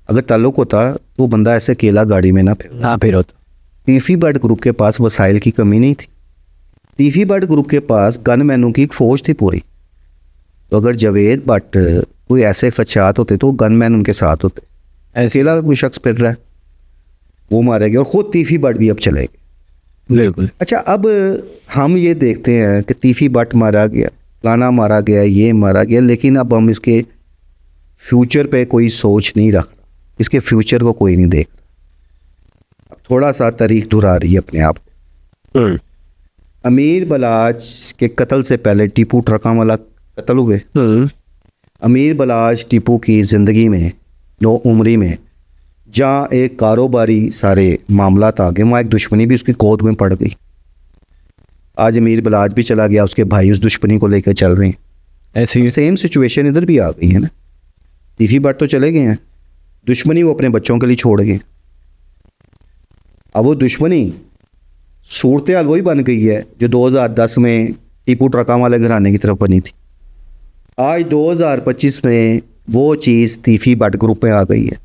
अगर ताल्लुक होता तो वो बंदा ऐसे अकेला गाड़ी में ना फिर होता। तीफ़ी भट्ट ग्रुप के पास वसाइल की कमी नहीं थी। तीफ़ी भट्ट ग्रुप के पास गनमैनों की एक फ़ौज थी पूरी। तो अगर जावेद भट्ट कोई ऐसे खदशात होते तो गनमैन उनके साथ होते। अकेला कोई शख्स फिर रहा है, वो मारे गए और ख़ुद तीफ़ी भट्ट भी अब चले गए। बिल्कुल। अच्छा, अब हम ये देखते हैं कि तीफ़ी भट्ट मारा गया, फलाना मारा गया, ये मारा गया, लेकिन अब हम इसके फ्यूचर पे कोई सोच नहीं रख रहा। इसके फ्यूचर को कोई नहीं देख रहा। अब थोड़ा सा तारीख दोहरा रही है अपने आप को। अमीर बलाश के कत्ल से पहले टीपू ट्रका वाला कत्ल हुए। अमीर बलाश टीपू की ज़िंदगी में, नो उम्री में, जहाँ एक कारोबारी सारे मामला आ गए, वहाँ एक दुश्मनी भी उसकी गोद में पड़ गई। आज अमीर बलाश भी चला गया, उसके भाई उस दुश्मनी को लेकर चल रहे हैं। ऐसी सेम सिचुएशन इधर भी आ गई है ना। तीफ़ी भट्ट तो चले गए हैं, दुश्मनी वो अपने बच्चों के लिए छोड़ गए। अब वो दुश्मनी सूरत हाल वही बन गई है जो 2010 में टीपू ट्रका वाले घराने की तरफ बनी थी। आज 2025 में वो चीज़ तीफी भट्ट ग्रुप में आ गई है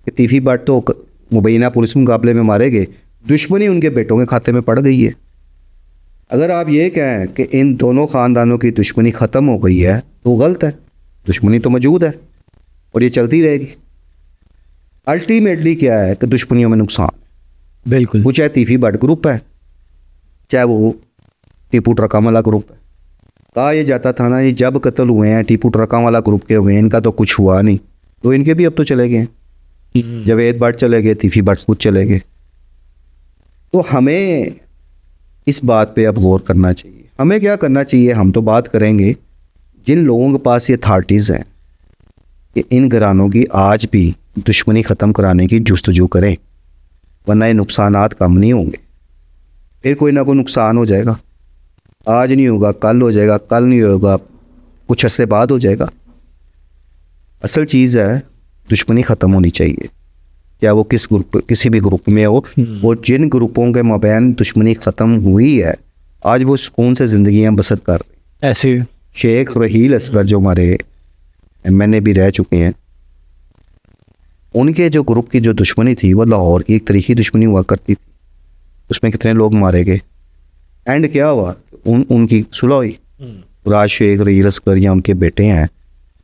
कि तीफी भट्ट तो मुबैना पुलिस मुकाबले में मारे गए, दुश्मनी उनके बेटों के खाते में पड़ गई है। अगर आप ये कहें कि इन दोनों ख़ानदानों की दुश्मनी ख़त्म हो गई है तो गलत है, दुश्मनी तो मौजूद है और ये चलती रहेगी। अल्टीमेटली क्या है कि दुश्मनियों में नुकसान, बिल्कुल। वो चाहे तीफी भट्ट ग्रुप है चाहे वो टीपू ट्रकावाला ग्रुप है। कहा ये जाता था ना, ये जब कत्ल हुए हैं टीपू ट्रकावाला ग्रुप के हुए हैं, इनका तो कुछ हुआ नहीं, तो इनके भी अब तो चले गए। जावेद भट्ट चले गए, तीफी भट्ट खुद चले गए। तो हमें इस बात पे अब गौर करना चाहिए। हमें क्या करना चाहिए, हम तो बात करेंगे जिन लोगों के पास ये अथॉरिटीज़ हैं कि इन घरानों की आज भी दुश्मनी ख़त्म कराने की जुस्तजू करें, वरना ये नुकसानात कम नहीं होंगे। फिर कोई ना कोई नुकसान हो जाएगा, आज नहीं होगा कल हो जाएगा, कल नहीं होगा कुछ अरसे बाद हो जाएगा। असल चीज़ है दुश्मनी ख़त्म होनी चाहिए, चाहे वो किस ग्रुप किसी भी ग्रुप में हो। वो जिन ग्रुपों के मबैन दुश्मनी ख़त्म हुई है आज वो सुकून से ज़िंदगियाँ बसर कर रहे। ऐसे शेख रहील असगर जो हमारे MNA भी रह चुके हैं, उनके जो ग्रुप की जो दुश्मनी थी वो लाहौर की एक तरीक़ी दुश्मनी हुआ करती थी। उसमें कितने लोग मारे गए, एंड क्या हुआ, उनकी सुलह हुई। राज शेख रहील असगर या उनके बेटे हैं,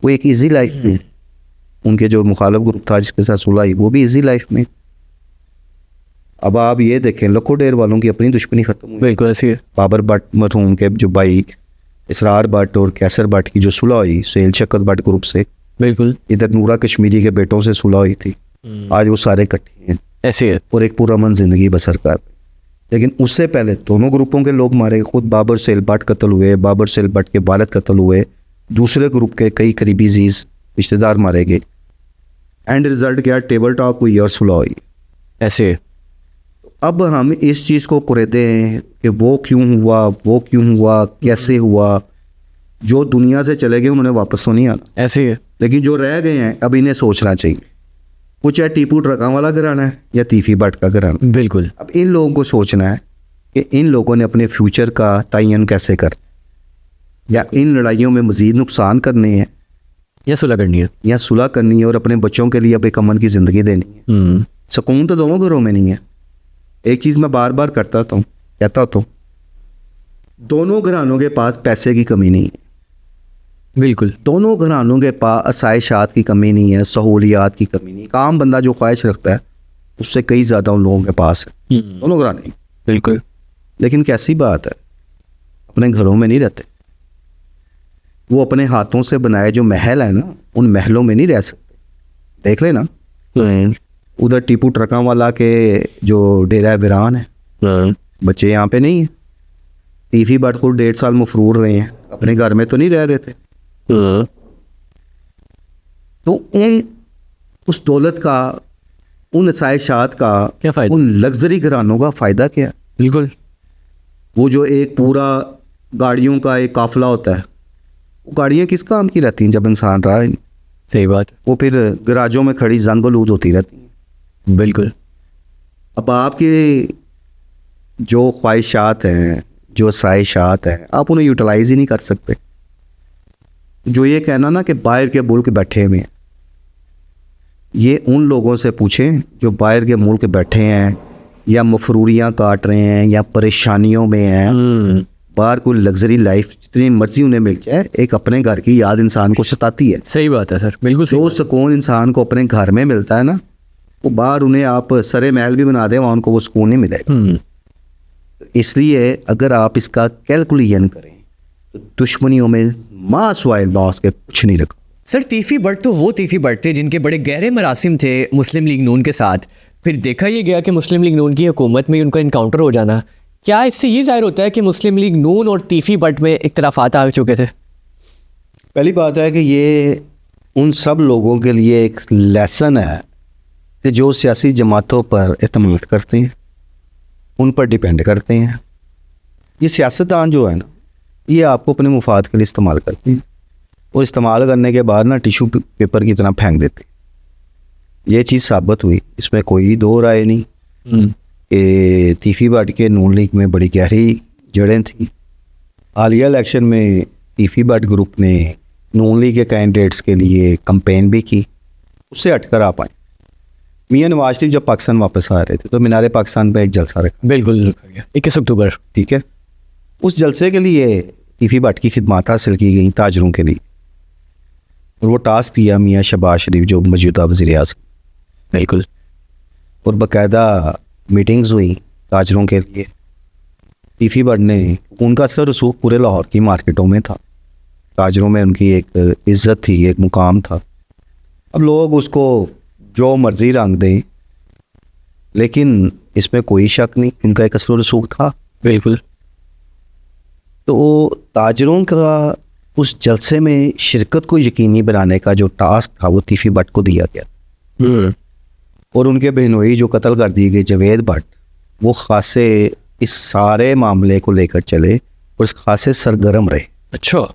वो एक इजी लाइफ में, उनके जो मुखालिफ ग्रुप था जिसके साथ सुलह हुई वो भी इजी लाइफ में। अब आप ये देखें लखो डेर वालों की अपनी दुश्मनी ख़त्म हुई। बिल्कुल ऐसी है। बाबर भट्ट मरहूम के जो भाई इसरार भट्ट और कैसर भट्ट की जो सुलह हुई सुहेल शक्कर भट्ट ग्रुप से, बिल्कुल इधर नूरा कश्मीरी के बेटों से सुलह हुई थी, आज वो सारे इकट्ठे हैं ऐसे है। और एक पुरअमन ज़िंदगी बसर कर। लेकिन उससे पहले दोनों ग्रुपों के लोग मारे, खुद बाबर सेल भट्ट कत्ल हुए, बाबर सेल भट्ट के वालिद कत्ल हुए, दूसरे ग्रुप के कई करीबी अजीज रिश्तेदार मारे गए। एंड रिजल्ट क्या, टेबल टॉक हुई और सुलह हुई। ऐसे अब हम इस चीज़ को कुरेदे हैं कि वो क्यों हुआ, वो क्यों हुआ, कैसे हुआ। जो दुनिया से चले गए उन्होंने वापस तो नहीं आना, ऐसे है। लेकिन जो रह गए हैं अब इन्हें सोचना चाहिए। वो चाहे टीपू ट्रकावाला घराना है या तीफी भट्ट का घराना, बिल्कुल। अब इन लोगों को सोचना है कि इन लोगों ने अपने फ्यूचर का तयन कैसे कर, या इन लड़ाइयों में मज़ीद नुकसान करने हैं या सुलह करनी है, या सुलह करनी है और अपने बच्चों के लिए अब एक अमन की ज़िंदगी देनी है। सुकून तो दोनों घरों में नहीं है। एक चीज़ मैं बार बार कहता हूँ, दोनों घरानों के पास पैसे की कमी नहीं है, बिल्कुल। दोनों घरानों के पास आसाइशात की कमी नहीं है, सहूलियात की कमी नहीं। आम बंदा जो ख्वाहिश रखता है उससे कई ज़्यादा उन लोगों के पास है, दोनों घराने। बिल्कुल। लेकिन कैसी बात है, अपने घरों में नहीं रहते। वो अपने हाथों से बनाए जो महल है ना, उन महलों में नहीं रह सकते। देख लेना उधर टीपू ट्रकावाला के जो डेरा वीरान है, बच्चे यहाँ पे नहीं है। तीफी भट्ट को 1.5 साल मफरूर रहे हैं, अपने घर में तो नहीं रह रहे थे। तो उस दौलत का, उन आसाइशात का क्या फ़ायदा, उन लग्जरी घरानों का फ़ायदा क्या है? बिल्कुल। वो जो एक पूरा गाड़ियों का एक काफिला होता है, वो गाड़ियाँ किस काम की रहती हैं जब इंसान रहा है? सही बात। वो फिर गराजों में खड़ी जंगलूद होती रहती हैं। बिल्कुल। अब आपकी जो ख्वाहिशात हैं, जो आसाइशात हैं, आप उन्हें यूटिलाइज़ ही नहीं कर सकते। जो ये कहना ना कि बाहर के मुल्क बैठे हुए हैं, ये उन लोगों से पूछें जो बाहर के मुल्क बैठे हैं या मफरूरियाँ काट रहे हैं या परेशानियों में हैं। बाहर कोई लग्जरी लाइफ जितनी मर्जी उन्हें मिल जाए, एक अपने घर की याद इंसान को सताती है। सही बात है सर, बिल्कुल। जो सुकून इंसान को अपने घर में मिलता है ना, वो बाहर उन्हें आप सरे महल भी बना दें, वहाँ उनको वो सुकून नहीं मिलेगा। इसलिए अगर आप इसका कैलकुलेशन करें तो दुश्मनियों में मास वाइल लॉस के कुछ नहीं रखा। सर तीफी भट्ट तो वो तीफी भट्ट थे जिनके बड़े गहरे मरासिम थे मुस्लिम लीग नून के साथ। फिर देखा ये गया कि मुस्लिम लीग नून की हुकूमत में उनका इनकाउंटर हो जाना, क्या इससे ये जाहिर होता है कि मुस्लिम लीग नून और तीफी भट्ट में इख्तलाफात आ चुके थे? पहली बात है कि ये उन सब लोगों के लिए एक लेसन है कि जो सियासी जमातों पर एतमाद करते हैं, उन पर डिपेंड करते हैं। ये सियासतदान जो है ना, ये आपको अपने मुफाद के लिए इस्तेमाल करते हैं और इस्तेमाल करने के बाद ना टिशू पेपर की तरह फेंक देते हैं। ये चीज़ साबित हुई, इसमें कोई दो राय नहीं। कि तीफी भट्ट के नून लीग में बड़ी गहरी जड़ें थीं। हालिया इलेक्शन में तीफी भट्ट ग्रुप ने नून लीग के कैंडिडेट्स के लिए कंपेन भी की, उससे हटकर आ पाए। मियां नवाज शरीफ जब पाकिस्तान वापस आ रहे थे तो मीनार पाकिस्तान पर एक जलसा रखा, बिल्कुल 21 अक्टूबर। ठीक है। उस जलसे के लिए तीफी भट्ट की खिदमत हासिल की गई ताजरों के लिए, और वो टास्क दिया मियां शहबाज शरीफ जो मौजूदा वज़ीर-ए-आज़म, बिल्कुल। और बाकायदा मीटिंग्स हुई ताजरों के लिए। तीफी भट्ट ने, उनका असर रसूख पूरे लाहौर की मार्केटों में था, ताजरों में उनकी एक इज़्ज़त थी, एक मुकाम था। अब लोग उसको जो मर्ज़ी रंग दें, लेकिन इसमें कोई शक नहीं उनका एक असर रसूख था। बिल्कुल। तो ताजरों का उस जलसे में शिरकत को यकीनी बनाने का जो टास्क था वो तीफी भट्ट को दिया गया, और उनके बहनोई जो कत्ल कर दिए गए जावेद भट्ट, वो खासे इस सारे मामले को लेकर चले और खासे सरगर्म रहे। अच्छा।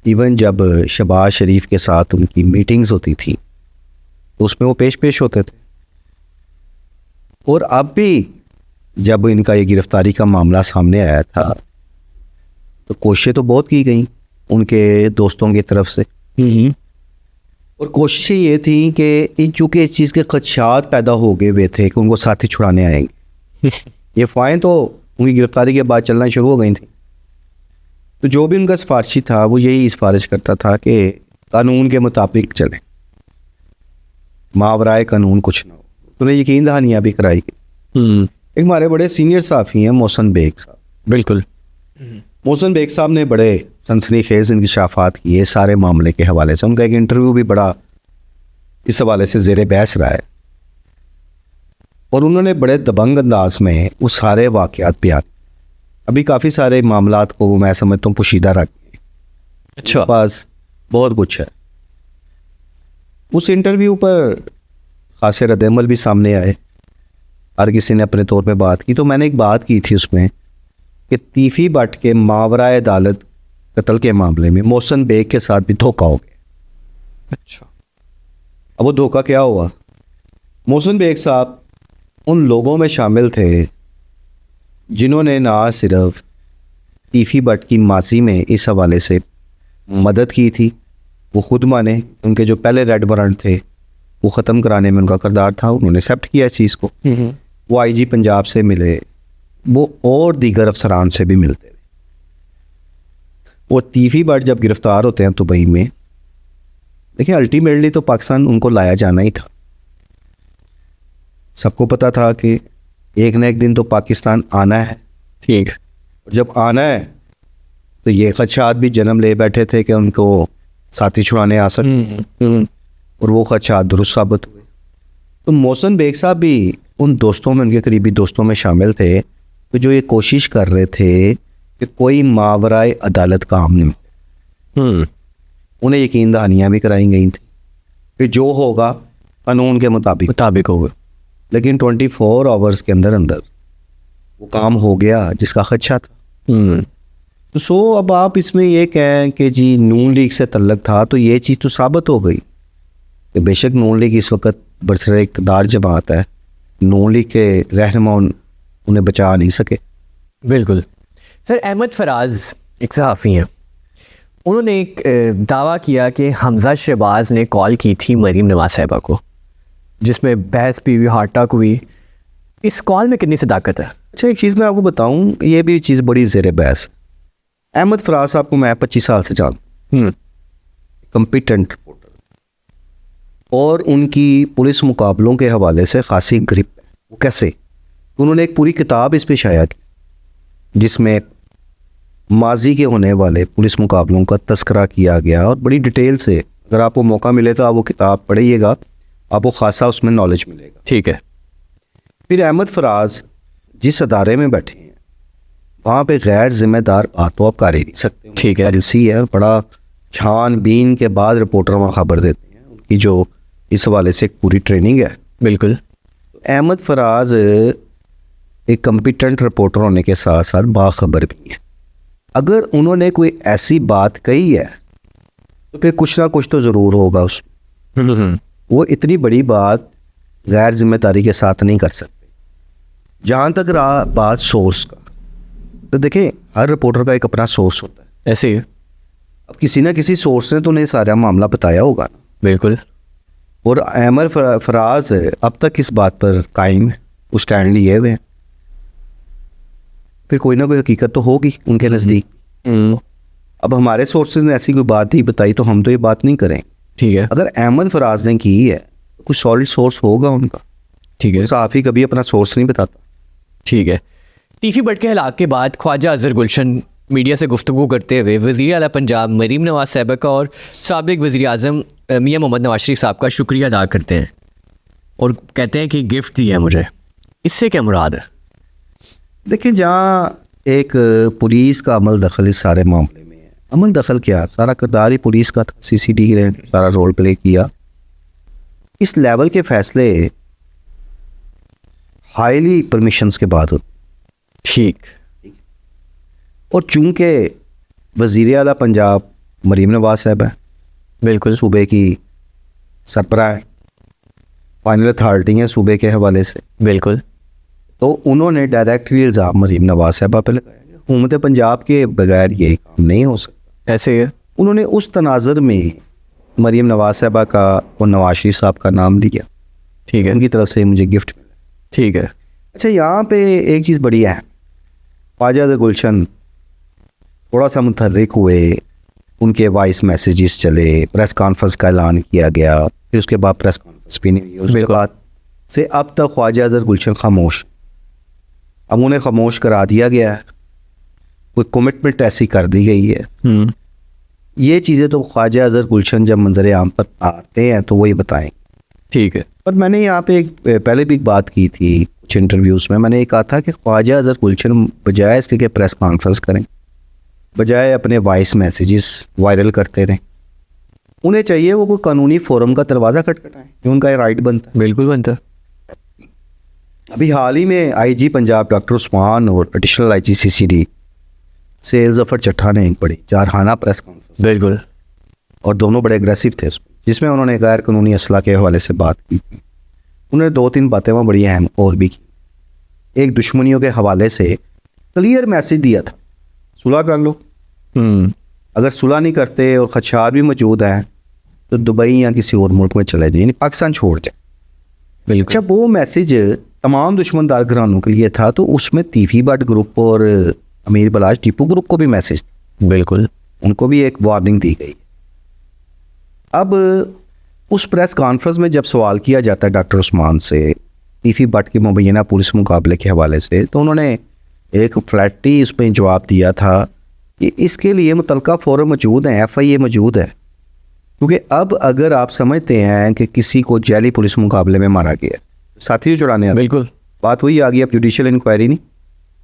इवन जब शहबाज शरीफ के साथ उनकी मीटिंग्स होती थी तो उसमें वो पेश होते थे। और अब भी जब इनका ये गिरफ्तारी का मामला सामने आया था तो कोशिशें तो बहुत की गई उनके दोस्तों की तरफ से, और कोशिशें ये थी कि चूँकि इस चीज़ के खदशात पैदा हो गए हुए थे कि उनको साथी छुड़ाने आएंगे, ये फ़ाइन तो उनकी गिरफ्तारी के बाद चलना शुरू हो गई थी। तो जो भी उनका सिफारशी था वो यही सिफारिश करता था कि कानून के मुताबिक चलें, मावराए कानून कुछ ना हो। तो उन्हें यकीन दहानियाँ भी कराई गई। एक हमारे बड़े सीनियर साफ़ी हैं मोहसिन बेग साहब, बिल्कुल। मोहसिन बेग साहब ने बड़े सनसनीखेज इंकशाफात किए सारे मामले के हवाले से। उनका एक इंटरव्यू भी बड़ा इस हवाले से ज़ेर बहस रहा है, और उन्होंने बड़े दबंग अंदाज में वो सारे वाक़यात बयान। अभी काफ़ी सारे मामलात को मैं समझता हूँ पोशीदा रखे। अच्छा। पास बहुत कुछ है। उस इंटरव्यू पर खासे रद्द-ए-अमल भी सामने आए, हर किसी ने अपने तौर पे बात की। तो मैंने एक बात की थी उसमें कि तीफी भट्ट के मावराए अदालत कत्ल के मामले में मोहसिन बेग के साथ भी धोखा हो गया। अच्छा। अब वो धोखा क्या हुआ? मोहसिन बेग साहब उन लोगों में शामिल थे जिन्होंने ना सिर्फ तीफी भट्ट की माजी में इस हवाले से मदद की थी, वो खुद माने उनके जो पहले रेड वारंट थे वो ख़त्म कराने में उनका किरदार था, उन्होंने एक्सेप्ट किया इस चीज़ को। वो आईजी पंजाब से मिले, वो और दीगर अफसरान से भी मिलते थे। वो तीफी भट्ट जब गिरफ्तार होते हैं दुबई में, देखिए अल्टीमेटली तो पाकिस्तान उनको लाया जाना ही था। सबको पता था कि एक न एक दिन तो पाकिस्तान आना है, ठीक है। और जब आना है तो ये खदशात भी जन्म ले बैठे थे कि उनको साथी छुड़ाने आ सकते, और वो खदशात दुरुस्त साबित हुए। तो मोहसिन बेग साहब भी उन दोस्तों में, उनके करीबी दोस्तों में शामिल थे तो जो ये कोशिश कर रहे थे कि कोई मावराए अदालत काम नहीं। उन्हें यकीन दहानियाँ भी कराई गई थी कि जो होगा कानून के मुताबिक होगा, लेकिन 24 आवर्स के अंदर अंदर वो काम हो गया जिसका खदशा था। तो अब आप इसमें ये कहें कि जी नून लीग से तल्लक था, तो ये चीज़ तो साबित हो गई कि बेशक नून लीग इस वक्त बरसरे इक़्तिदार जमात है, नून लीग के रहनुमा उन्हें बचा नहीं सके। बिल्कुल। सर, अहमद फराज एक सहाफ़ी हैं, उन्होंने एक दावा किया कि हमजा शहबाज ने कॉल की थी मरीम नवाज साहिबा को, जिसमें बहस भी हुई, हार्टक हुई। इस कॉल में कितनी सदाकत है? अच्छा, एक चीज़ मैं आपको बताऊं, ये भी चीज़ बड़ी ज़ेर बहस। अहमद फराज साहब को मैं 25 साल से जानता, कम्पिटेंट रिपोर्टर, और उनकी पुलिस मुकाबलों के हवाले से खासी ग्रिप है। वो कैसे? उन्होंने एक पूरी किताब इस पे शाया की जिसमें माजी के होने वाले पुलिस मुकाबलों का तस्करा किया गया, और बड़ी डिटेल से। अगर आपको मौका मिले तो आप वो किताब पढ़िएगा, आपको खासा उसमें नॉलेज मिलेगा। ठीक है। फिर अहमद फराज जिस अदारे में बैठे हैं वहाँ पे गैर जिम्मेदार बात तो आप कर ही नहीं सकते। ठीक है। पॉलिसी है, और बड़ा छानबीन के बाद रिपोर्टर वहाँ खबर देते हैं, उनकी जो इस हवाले से एक पूरी ट्रेनिंग है। बिल्कुल। अहमद फराज एक कम्पिटेंट रिपोर्टर होने के साथ साथ बाखबर भी है। अगर उन्होंने कोई ऐसी बात कही है तो फिर कुछ ना कुछ तो ज़रूर होगा उसमें। वो इतनी बड़ी बात गैर जिम्मेदारी के साथ नहीं कर सकते। जहाँ तक रहा बात सोर्स का, तो देखिए हर रिपोर्टर का एक अपना सोर्स होता है। ऐसे ही अब किसी ना किसी सोर्स ने तो उन्हें सारा मामला बताया होगा ना। बिल्कुल। और अहमद फराज अब तक इस बात पर कायम है, वो स्टैंड लिए हुए हैं। फिर कोई ना कोई हकीकत तो होगी उनके नज़दीक। अब हमारे सोर्सेज ने ऐसी कोई बात ही बताई तो हम तो ये बात नहीं करें। ठीक है, अगर अहमद फराज ने की है तो कुछ सॉलिड सोर्स होगा उनका। ठीक है, सहाफ़ी कभी अपना सोर्स नहीं बताता। ठीक है। टीफी बट के हलाक के बाद ख्वाजा अजहर गुलशन मीडिया से गुफ्तगू करते हुए वज़ीर आला पंजाब मरीम नवाज साहब का और साबिक वज़ीर आज़म मियां मोहम्मद नवाज शरीफ साहब का शुक्रिया अदा करते हैं और कहते हैं कि गिफ्ट दी है मुझे। इससे क्या मुराद है? देखिए, जहाँ एक पुलिस का अमल दखल इस सारे मामले में है, अमल दखल क्या, सारा किरदार ही पुलिस का था। CCTV ने सारा रोल प्ले किया। इस लेवल के फैसले हाईली परमिशंस के बाद होते। ठीक। और चूंकि वज़ीर आला पंजाब मरीम नवाज साहब है, बिल्कुल, सूबे की सरबराह है, फाइनल अथॉरिटी है सूबे के हवाले से, बिल्कुल, तो उन्होंने डायरेक्टली इल्ज़ाम मरीम नवाज साहबा पे लगाया कि हुकूमत पंजाब के बगैर ये काम नहीं हो सकता। ऐसे है। उन्होंने उस तनाज़ुर में मरीम नवाज साहबा का और नवाज शरीफ साहब का नाम लिया। ठीक है, उनकी तरफ से मुझे गिफ्ट मिला। ठीक है। अच्छा, यहाँ पे एक चीज़ बड़ी है, ख्वाजा अजहर गुलशन थोड़ा सा मुतहर्रिक हुए, उनके वॉइस मैसेजेस चले, प्रेस कॉन्फ्रेंस का ऐलान किया गया, फिर उसके बाद प्रेस कॉन्फ्रेंस भी नहीं हुई। उसके बाद से अब तक ख्वाजा अजहर गुलशन खामोश। अब उन्हें खामोश करा दिया गया है, कोई कमिटमेंट ऐसी कर दी गई है। ये चीज़ें तो ख्वाजा अजहर गुलशन जब मंजर आम पर आते हैं तो वही बताएं। ठीक है। पर मैंने यहाँ पे पहले भी एक बात की थी कुछ इंटरव्यूज़ में, मैंने ये कहा था कि ख्वाजा अजहर गुलशन बजाय इसके कि प्रेस कॉन्फ्रेंस करें, बजाय अपने वॉइस मैसेजेस वायरल करते रहें, उन्हें चाहिए वो कोई कानूनी फोरम का दरवाज़ा खटखटाएं, जो उनका ये राइट बनता है। बिल्कुल बनता है। अभी हाल ही में IG पंजाब डॉक्टर उस्मान और एडिशनल IG CCD से ज़फ़र चट्ठा ने एक बड़ी जारहाना प्रेस कॉन्फ्रेंस, बिल्कुल, और दोनों बड़े एग्रेसिव थे उसमें, जिसमें उन्होंने गैर कानूनी असला के हवाले से बात की थी। उन्होंने 2-3 बातें वहाँ बड़ी अहम और भी की। एक, दुश्मनियों के हवाले से क्लियर मैसेज दिया था, सुलह कर लो। अगर सुलह नहीं करते और खदशात भी मौजूद हैं तो दुबई या किसी और मुल्क में चले जाए, यानी पाकिस्तान छोड़ जाए। बिल्कुल। जब वो मैसेज तमाम दुश्मनदार घरानों के लिए था तो उसमें तीफी भट्ट ग्रुप और अमीर बलाश टीपू ग्रुप को भी मैसेज, बिल्कुल, उनको भी एक वार्निंग दी गई। अब उस प्रेस कॉन्फ्रेंस में जब सवाल किया जाता है डॉक्टर उस्मान से तीफी भट्ट के मुबैना पुलिस मुकाबले के हवाले से, तो उन्होंने एक फ्लैटी उसमें जवाब दिया था कि इसके लिए मुतलका फोरम मौजूद हैं, FIA मौजूद है। क्योंकि अब अगर आप समझते हैं कि किसी को जैली पुलिस मुकाबले में मारा गया, साथी छुड़ाने आते, बिल्कुल, बात वही आ गई। अब जुडिशल इंक्वायरी नहीं,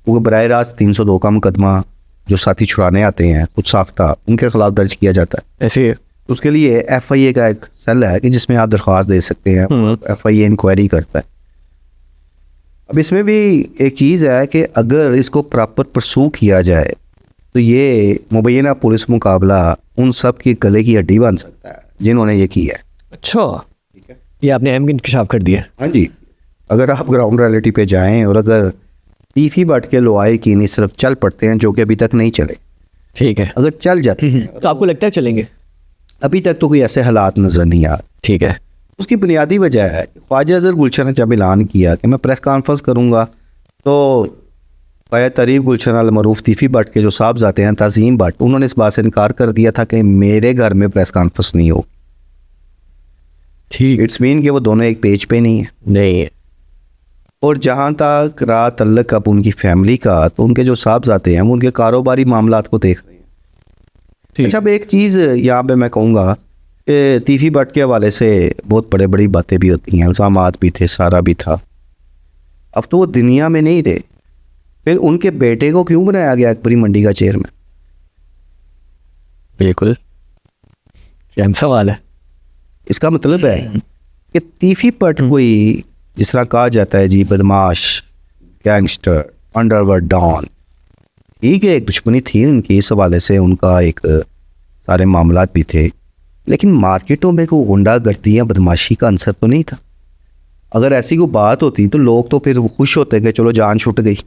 वो बराह रास्त 302 का मुकदमा जो साथी छुड़ाने आते हैं खुद साख्ता, उनके खिलाफ दर्ज किया जाता है। ऐसे है। उसके लिए FIA का एक सेल है कि जिसमें आप दरख्वास्त दे सकते हैं, FIA इंक्वायरी करता है। अब इसमें भी एक चीज़ है कि अगर इसको प्रॉपर परसू किया जाए तो ये मुबैना पुलिस मुकाबला उन सब की गले की हड्डी बन सकता है जिन्होंने ये किया है। अच्छा, ठीक है, ये आपने अहम इंकशाफ कर दिया। हाँ जी। अगर आप ग्राउंड रियलिटी पे जाएं और अगर तीफी भट्ट के लोआई की नहीं सिर्फ चल पड़ते हैं, जो कि अभी तक नहीं चले, ठीक है, अगर चल जाते हैं तो आपको लगता है चलेंगे? अभी तक तो कोई ऐसे हालात नज़र नहीं आ रहे। ठीक है। उसकी बुनियादी वजह है कि ख्वाजा अजहर गुलशन ने जब ऐलान किया कि मैं प्रेस कॉन्फ्रेंस करूँगा, तो ख्वाजा तरीफ गुलशन अल मरूफ तीफी भट्ट के जो साहबजादे हैं तज़ीम भट्ट, उन्होंने इस बात से इनकार कर दिया था कि मेरे घर में प्रेस कॉन्फ्रेंस नहीं हो। ठीक, इट्स मीन कि वो दोनों एक पेज पे नहीं है। नहीं है। और जहाँ तक रहा तल्लक अब उनकी फैमिली का, तो उनके जो साहबजादे हैं वो उनके कारोबारी मामलात को देख रहे हैं। ठीक। अच्छा, अब एक चीज़ यहाँ पे मैं कहूँगा कि तीफी भट्ट के हवाले से बहुत बड़ी बातें भी होती हैं, इल्ज़ामात भी थे, सारा भी था। अब तो वो दुनिया में नहीं रहे, फिर उनके बेटे को क्यों बनाया गया अकबरी मंडी का चेयरमैन? बिल्कुल, अहम सवाल है। इसका मतलब है कि तीफी भट्ट कोई, जिस तरह कहा जाता है जी, बदमाश, गैंगस्टर, अंडरवर्ल्ड डॉन, ठीक है, एक दुश्मनी थी उनकी, इस हवाले से उनका एक सारे मामलात भी थे, लेकिन मार्केटों में कोई गुंडागर्दी या बदमाशी का अंसर तो नहीं था। अगर ऐसी कोई बात होती तो लोग तो फिर खुश होते कि चलो जान छूट गई।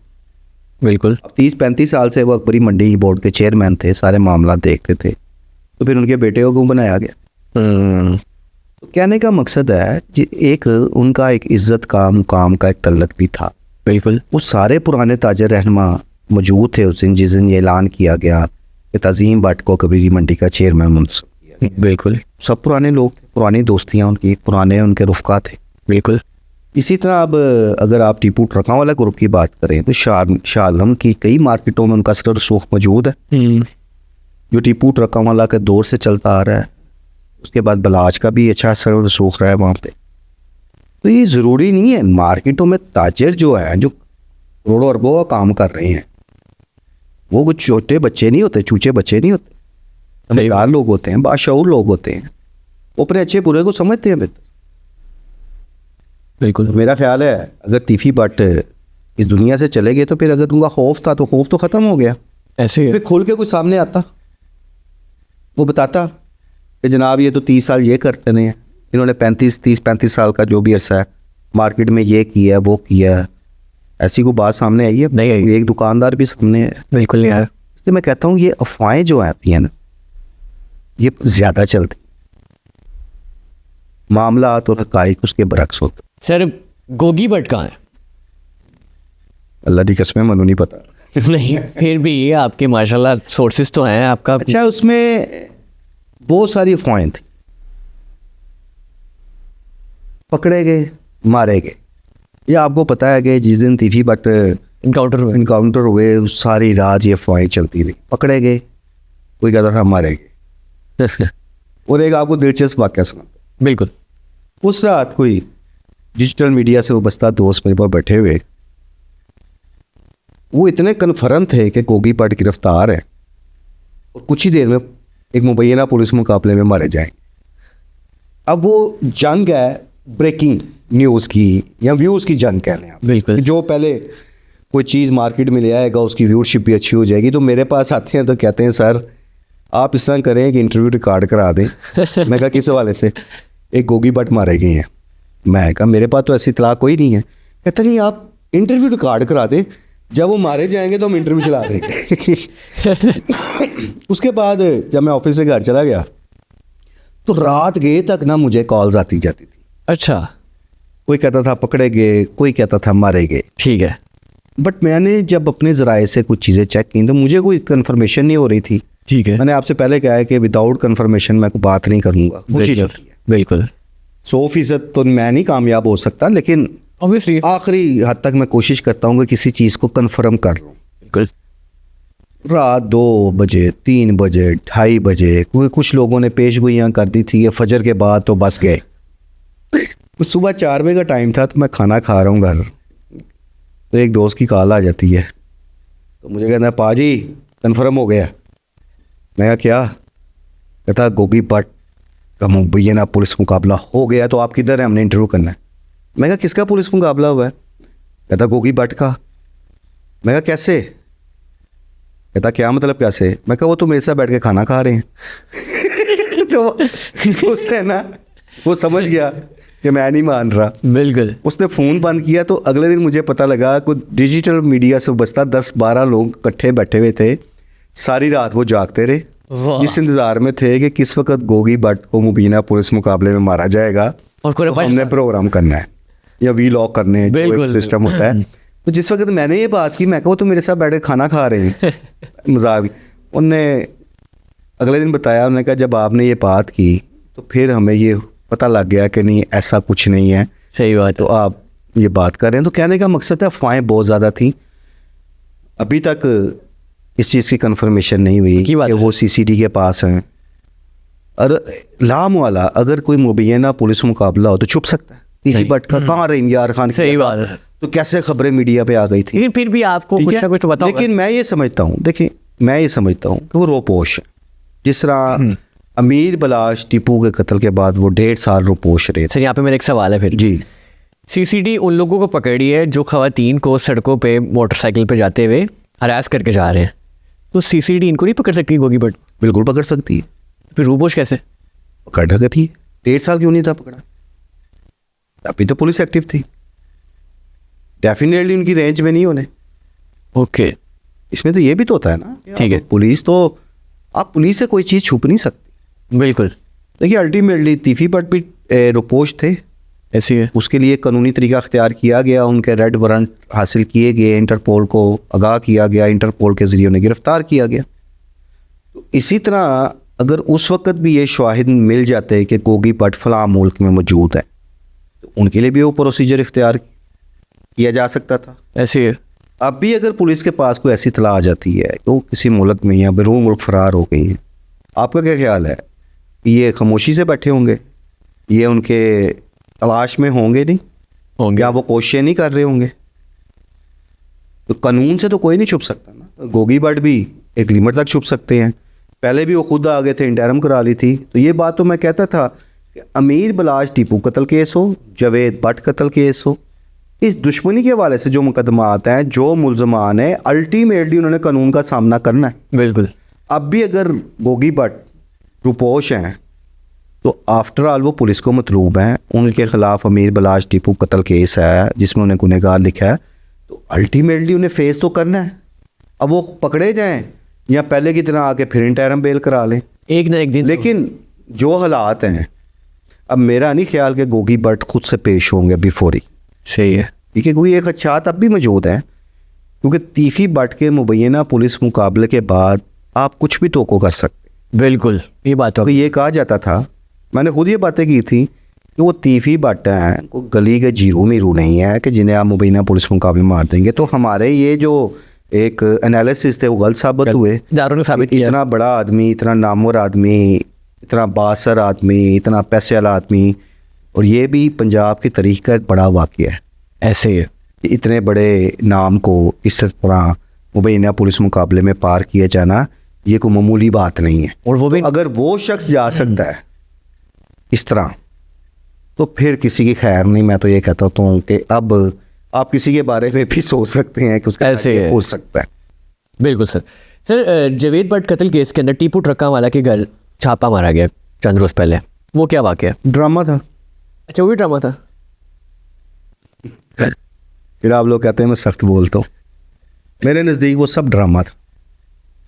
बिल्कुल। अब 30-35 साल से वो अकबरी मंडी बोर्ड के चेयरमैन थे, सारे मामला देखते थे, तो फिर उनके बेटे को क्यों बनाया गया? तो कहने का मकसद है कि एक उनका एक इज्जत का मुकाम का एक तल्लक भी था। बिल्कुल। वो सारे पुराने ताजर रहनुमा मौजूद थे उस दिन जिस दिन ये ऐलान किया गया कि तज़ीम भट्ट को अकबरी मंडी का चेयरमैन मुंतखब किया गया। बिल्कुल। सब पुराने लोग थे, पुरानी दोस्तियाँ उनकी, पुराने उनके रुफ़का थे। बिल्कुल। इसी तरह अब अगर आप टीपू ट्रकों वाला ग्रुप की बात करें तो शाह आलम की कई मार्केटों में उनका असर रसूख मौजूद है, जो टीपू ट्रकों वाला के दौर से चलता आ रहा है। उसके बाद बलाज का भी अच्छा असर रसूख रहा है वहाँ पे। तो ये ज़रूरी नहीं है, मार्केटों में ताजर जो है, जो करोड़ों अरबों का काम कर रहे हैं, वो कुछ छोटे बच्चे नहीं होते, चूचे बच्चे नहीं होते, समझदार लोग होते हैं, बाशऊर लोग होते हैं, वो अपने अच्छे बुरे को समझते हैं बेहतर। बिल्कुल। मेरा ख्याल है अगर तीफी भट्ट इस दुनिया से चले गए तो फिर अगर उनका खौफ था तो खौफ तो ख़त्म हो गया। ऐसे फिर खुल के कुछ सामने आता, वो बताता कि जनाब ये तो 30 साल ये करते रहे हैं, इन्होंने 35 साल का जो भी अरसा है मार्केट में ये किया वो किया। ऐसी कोई बात सामने आई है? नहीं आई। एक दुकानदार भी सामने है। बिल्कुल नहीं आया। इसलिए मैं कहता हूँ ये अफवाहें जो आती हैं ना, ये ज़्यादा चलती, मामला और हक़ाइक़ उसके बरक्स होते। सर गोगी भट्ट कहाँ है? अल्लाह की कसम मनु नहीं पता। नहीं, फिर भी ये आपके माशाल्लाह सोर्सेज तो हैं आपका। अच्छा, उसमें बहुत सारी अफवाहें थी। पकड़े गए, मारे गए। ये आपको पता है कि जिस दिन तीफी भट्ट इनकाउंटर हुए उस सारी रात ये अफवाहें चलती रही। पकड़े गए, कोई कहता था मारे गए। और एक आपको दिलचस्प वाक़या सुना। बिल्कुल। उस रात कोई डिजिटल मीडिया से वाबस्ता दोस्त मेरे पास बैठे हुए, वो इतने कन्फर्म थे कि गोगी भट्ट गिरफ्तार है और कुछ ही देर में एक मुबैना पुलिस मुकाबले में मारे जाएंगे। अब वो जंग है ब्रेकिंग न्यूज़ की या व्यूज़ की जंग कह लें आप। बिल्कुल। जो पहले कोई चीज़ मार्केट में ले आएगा उसकी व्यूअरशिप भी अच्छी हो जाएगी। तो मेरे पास आते हैं तो कहते हैं सर आप इस तरह करें कि इंटरव्यू रिकॉर्ड करा दें। मैं कहा किस हवाले से? एक गोगी भट्ट मारे गए हैं। मैं कहा मेरे पास तो ऐसी इतला कोई नहीं है। कहता नहीं आप इंटरव्यू रिकॉर्ड करा दें, जब वो मारे जाएंगे तो हम इंटरव्यू चला देंगे। उसके बाद जब मैं ऑफिस से घर चला गया तो रात गए तक ना मुझे कॉल्स आती जाती थी। अच्छा। कोई कहता था पकड़े गए, कोई कहता था मारे गए। ठीक है। बट मैंने जब अपने ज़राए से कुछ चीज़ें चेक की तो मुझे कोई कन्फर्मेशन नहीं हो रही थी। ठीक है। मैंने आपसे पहले कहा है कि विदाउट कन्फर्मेशन मैं कोई बात नहीं करूँगा। कोशिश होती है। बिल्कुल। 100% तो मैं नहीं कामयाब हो सकता, लेकिन ऑब्वियसली आखिरी हद तक मैं कोशिश करता हूँ कि किसी चीज़ को कन्फर्म कर लूँ। बिल्कुल। रात 2 बजे, 3 बजे, 2:30 बजे कुछ लोगों ने पेशगोइयाँ कर दी थी, ये फजर के बाद तो बस गए। सुबह 4 बजे का टाइम था तो मैं खाना खा रहा हूँ घर, तो एक दोस्त की कॉल आ जाती है। तो मुझे कहना है पाजी कन्फर्म हो गया। मैं कहा क्या? कहता गोगी भट्ट का मुबैना पुलिस मुकाबला हो गया, तो आप किधर हैं? हमने इंटरव्यू करना है। मैं कहा किसका पुलिस मुकाबला हुआ है? कहता गोगी भट्ट का। मैं कहा कैसे? कहता क्या मतलब कैसे? मैं कहा वो तो मेरे साथ बैठ के खाना खा रहे हैं। तो उसने ना वो समझ गया कि मैं नहीं मान रहा। बिल्कुल। उसने फ़ोन बंद किया। तो अगले दिन मुझे पता लगा कि डिजिटल मीडिया से बस्ता 10-12 लोग इकट्ठे बैठे हुए थे। सारी रात वो जागते रहे इस इंतज़ार में थे कि किस वक्त गोगी भट्ट को मुबैना पुलिस मुकाबले में मारा जाएगा और तो हमने प्रोग्राम करना है या वीलॉग करने हैं, जो एक सिस्टम होता है। तो जिस वक्त मैंने ये बात की, मैं कहा वो तो मेरे साथ बैठ के खाना खा रहे हैं। मजाक। उनने अगले दिन बताया, उन्होंने कहा जब आपने ये बात की तो फिर हमें ये पता लग गया कि नहीं ऐसा कुछ नहीं है। सही बात। तो आप ये बात कर रहे हैं। तो कहने का मकसद है अफवाहें बहुत ज़्यादा थी। अभी तक इस चीज़ की कंफर्मेशन नहीं हुई कि वो CCD के पास हैं। और लाम वाला अगर कोई मुबैना पुलिस मुकाबला हो तो छुप सकता है। तीफी भट्ट का कहाँ रहीम यार खान? सही बात है। तो कैसे खबरें मीडिया पे आ गई थी? लेकिन फिर भी आपको कुछ ना कुछ तो बताओ। लेकिन मैं ये समझता हूँ, देखिए मैं ये समझता हूँ कि वो रोपोश है। जिस तरह अमीर बलाश टीपू के कत्ल के बाद वो 1.5 साल रोपोश रहे थे। सर यहाँ पे मेरा एक सवाल है फिर जी। CCD उन लोगों को पकड़ी है जो खवातीन को सड़कों पे मोटरसाइकिल पे जाते हुए हरास करके जा रहे हैं, तो CCD इनको नहीं पकड़ सकती गोगी भट्ट? बिल्कुल पकड़ सकती है। फिर रूपोश कैसे पकड़ सकती है? 1.5 साल क्यों नहीं था पकड़ा? अभी तो पुलिस एक्टिव थी, डेफिनेटली उनकी रेंज में नहीं होने। ओके, इसमें तो ये भी तो होता है ना, ठीक है। पुलिस तो, आप पुलिस से कोई चीज़ छुप नहीं सकती। बिल्कुल, देखिए अल्टीमेटली तीफी भट्ट भी रुपोश थे, ऐसी है। उसके लिए कानूनी तरीका अख्तियार किया गया, उनके रेड वारंट हासिल किए गए, इंटरपोल को आगाह किया गया, इंटरपोल के ज़रिए उन्हें गिरफ्तार किया गया। तो इसी तरह अगर उस वक़्त भी ये शवाहिद मिल जाते कि गोगी भट्ट फलां मुल्क में मौजूद है, तो उनके लिए भी वो प्रोसीजर इख्तियार किया जा सकता था। ऐसी है। अब भी अगर पुलिस के पास कोई ऐसी इत्तला आ जाती है कि वो किसी मुल्क में या बैरून मुल्क फ़रार हो गई है, आपका क्या ख्याल है? ये खामोशी से बैठे होंगे, ये उनके तलाश में होंगे नहीं होंगे, या वो कोशिशें नहीं कर रहे होंगे? तो कानून से तो कोई नहीं छुप सकता ना। गोगी भट्ट भी एक लिमिट तक छुप सकते हैं, पहले भी वो खुद आ गए थे, इंटरम करा ली थी। तो ये बात तो मैं कहता था कि अमीर बलाश टीपू कत्ल केस हो, जावेद भट्ट कत्ल केस हो, इस दुश्मनी के हवाले से जो मुकदमात हैं, जो मुल्ज़मान हैं, अल्टीमेटली उन्होंने कानून का सामना करना है। बिल्कुल। अब भी अगर गोगी भट्ट रुपोश हैं तो आफ्टर ऑल वो पुलिस को मतलूब हैं, उनके ख़िलाफ़ अमीर बलाश टीपू कत्ल केस है जिसमें उन्हें गुनहगार लिखा है, तो अल्टीमेटली उन्हें फेस तो करना है। अब वो पकड़े जाएं या पहले की तरह आके फिर इंटरम बेल करा लें, एक ना एक दिन। लेकिन जो हालात हैं, अब मेरा नहीं ख्याल कि गोगी भट्ट खुद से पेश होंगे बिफोर ही। सही है। ठीक है, कोई एक खदशात अब भी मौजूद है, क्योंकि तीफी भट्ट के मुबैना पुलिस मुकाबले के बाद आप कुछ भी तोको कर सकते। बिल्कुल, ये बात तो। तो ये कहा जाता था, मैंने खुद ये बातें की थी कि वो तीफी भट्ट हैं, कोई गली के जीरो मीरू नहीं है कि जिन्हें आप मुबैना पुलिस मुकाबले मार देंगे। तो हमारे ये जो एक एनालिसिस थे वो गलत साबित हुए। दारों ने साबित किया। इतना बड़ा आदमी, इतना नामवर आदमी, इतना बासर आदमी, इतना पैसे वाला आदमी, और ये भी पंजाब की तारीख का एक बड़ा वाक़या है। ऐसे ही है। इतने बड़े नाम को इस तरह मुबैना पुलिस मुकाबले में पार किया जाना ये कोई मामूली बात नहीं है। और वो भी तो अगर वो शख्स जा सकता है इस तरह, तो फिर किसी की खैर नहीं। मैं तो ये कहता हूँ कि अब आप किसी के बारे में भी सोच सकते हैं कि उसका ऐसे हो सकता है। बिल्कुल सर। सर, जावेद भट्ट कत्ल केस के अंदर टीपू ट्रक्का वाला के घर छापा मारा गया चंद रोज पहले, वो क्या वाक़या? ड्रामा था। अच्छा, वो भी ड्रामा था। फिर आप लोग कहते हैं मैं सख्त बोलता हूँ, मेरे नज़दीक वो सब ड्रामा था।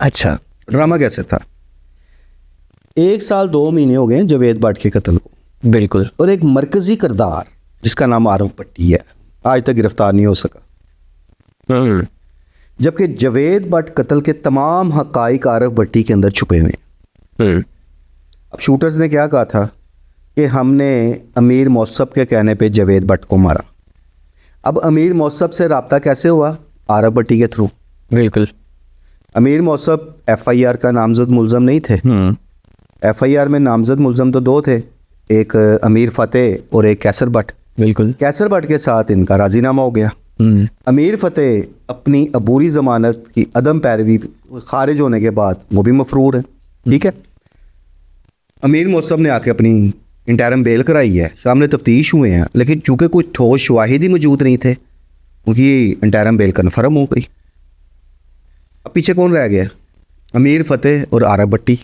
अच्छा, ड्रामा कैसे था? 1 साल 2 महीने हो गए जावेद भट्ट के कत्ल को, बिल्कुल। और एक मरकज़ी किरदार जिसका नाम आरफ भट्टी है आज तक गिरफ्तार नहीं हो सका, जबकि जावेद भट्ट कत्ल के तमाम हक़ाइक़ आरफ भट्टी के अंदर छुपे हुए हैं। अब शूटर्स ने क्या कहा था कि हमने अमीर मौसब के कहने पे जावेद भट्ट को मारा। अब अमीर मौसब से रब्ता कैसे हुआ? आरफ भट्टी के थ्रू। बिल्कुल। अमीर मौसब FIR का नामजद मुल्ज़म नहीं थे। FIR में नामजद मुल्ज़म तो 2 थे, एक अमीर फ़तेह और एक कैसर भट्ट। बिल्कुल। कैसर भट्ट के साथ इनका राजीनामा हो गया। अमीर फ़तेह अपनी अबूरी ज़मानत की अदम पैरवी खारिज होने के बाद वो भी मफरूर है। ठीक है, अमीर मौसम ने आके अपनी इंटरम बेल कराई है, सामने तफ्तीश हुए हैं, लेकिन चूँकि कोई ठोस शवाहिद ही मौजूद नहीं थे, उनकी इंटरम बेल कन्फर्म हो गई। अब पीछे कौन रह गया? अमीर फ़तेह और आरफ भट्टी।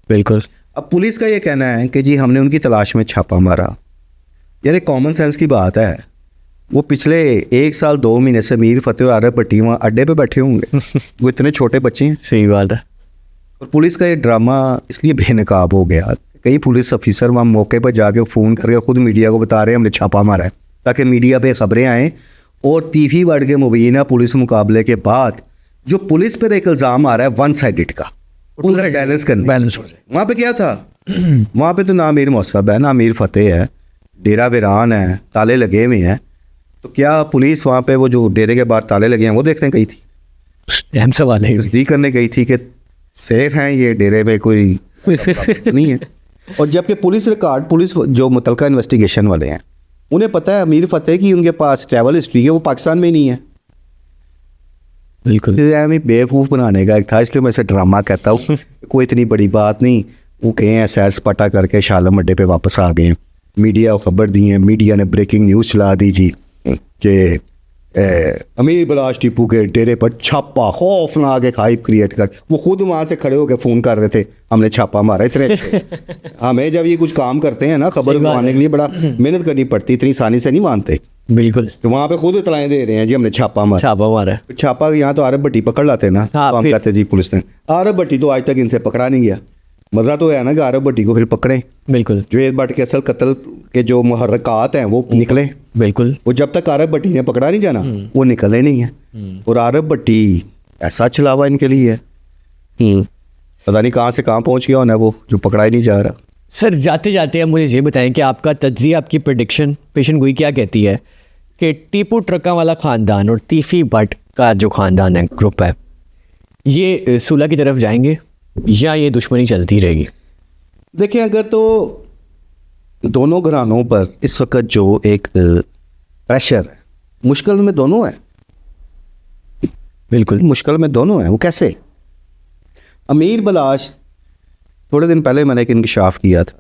बिल्कुल। अब पुलिस का ये कहना है कि जी हमने उनकी तलाश में छापा मारा। यार एक कॉमन सेंस की बात है, वो पिछले 1 साल 2 महीने से अमीर फ़तेह और आरफ भट्टी वहाँ अड्डे पे बैठे होंगे। वो इतने छोटे बच्चे हैं। सही बात है। और पुलिस का ये ड्रामा इसलिए बेनकाब हो गया, कई पुलिस ऑफिसर वहाँ मौके पर जाके फ़ोन करके ख़ुद मीडिया को बता रहे हैं हमने छापा मारा है, ताकि मीडिया पे ख़बरें आएँ। और तीफी भट्ट के मुबैना पुलिस मुकाबले के बाद जो पुलिस पर एक इल्ज़ाम आ रहा है वन साइडेड का, उधर बैलेंस करने बैलेंस हो जाए। वहाँ पे क्या था? वहाँ पे तो ना अमीर मौसब है, ना अमीर फ़तेह है, डेरा वीरान है, ताले लगे हुए हैं। तो क्या पुलिस वहाँ पे वो जो डेरे के बाहर ताले लगे हैं वो देखने गई थी? अहम सवाल है। तस्दीक करने गई थी कि सेफ हैं ये डेरे में, कोई नहीं है। और जबकि पुलिस रिकॉर्ड, पुलिस जो मुतलका इन्वेस्टिगेशन वाले हैं उन्हें पता है अमीर फ़तेह की उनके पास ट्रैवल हिस्ट्री है, वो पाकिस्तान में ही नहीं है। बिल्कुल। बेवकूफ़ बनाने का एक था, इसलिए मैं इसे ड्रामा कहता हूँ। कोई इतनी बड़ी बात नहीं। वो कहे हैं सैर सपाटा करके शालम अड्डे पे वापस आ गए, मीडिया को खबर दी है, मीडिया ने ब्रेकिंग न्यूज़ चला दी जी कि अमीर बलाश टीपू के डेरे पर छापा, खौफनाक एक हाइप क्रिएट कर, वो खुद वहाँ से खड़े होकर फ़ोन कर रहे थे, हमने छापा मारा। इतने अच्छे हमें जब ये कुछ काम करते हैं ना, खबर मानने के लिए बड़ा मेहनत करनी पड़ती, इतनी आसानी से नहीं मानते। बिल्कुल। तो वहाँ पे खुद इतलाएं दे रहे हैं जी हमने छापा मारा। छापा यहाँ तो आरब भट्टी पकड़ लाते ना, तो हम कहते जी पुलिस ने, आरब भट्टी तो आज तक इनसे पकड़ा नहीं गया। मज़ा तो है ना कि आरब भट्टी को फिर पकड़ें। बिल्कुल। जवेद भट्ट के असल कत्ल के जो मुहर्रकात हैं वो निकले। बिल्कुल। वो जब तक आरब भट्टी ने पकड़ा नहीं जाना वो निकले नहीं है। और आरब भट्टी ऐसा छलावा इनके लिए है, पता नहीं कहाँ से कहाँ पहुँच गया होना वो, जो पकड़ा ही नहीं जा रहा। सर जाते जाते अब मुझे ये बताएं कि आपका तज्जिया, आपकी प्रेडिक्शन, पेशन गोई क्या कहती है कि टीपू ट्रका वाला ख़ानदान और तीफी भट्ट का जो ख़ानदान है, ग्रुप है, ये सुलह की तरफ जाएंगे या ये दुश्मनी चलती रहेगी? देखिए, अगर तो दोनों घरानों पर इस वक्त जो एक प्रेशर है, मुश्किल में दोनों है। बिल्कुल मुश्किल में दोनों हैं। वो कैसे? अमीर बलाश, थोड़े दिन पहले मैंने एक इंकशाफ किया था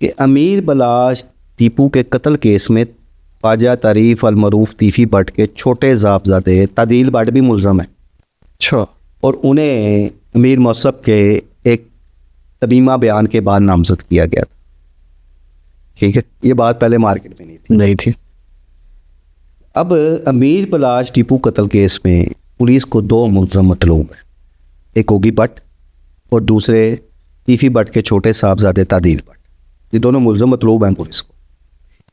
कि अमीर बलाश टीपू के कत्ल केस में ख्वाजा तारीफ अल मरूफ तीफी भट्ट के छोटे ज़ाबज़ादे तादील भट्ट भी मुल्ज़म है। अच्छा। और उन्हें अमीर मौसब के एक तमीमा बयान के बाद नामजद किया गया था। ठीक है, ये बात पहले मार्केट में नहीं थी। अब अमीर बलाश टीपू कत्ल केस में पुलिस को दो मुल्ज़म मतलूब हैं, एक ओगी भट्ट और दूसरे तीफी भट्ट के छोटे साहबजादे तादील भट्ट। ये दोनों मुल्ज़म मतलूब हैं पुलिस को।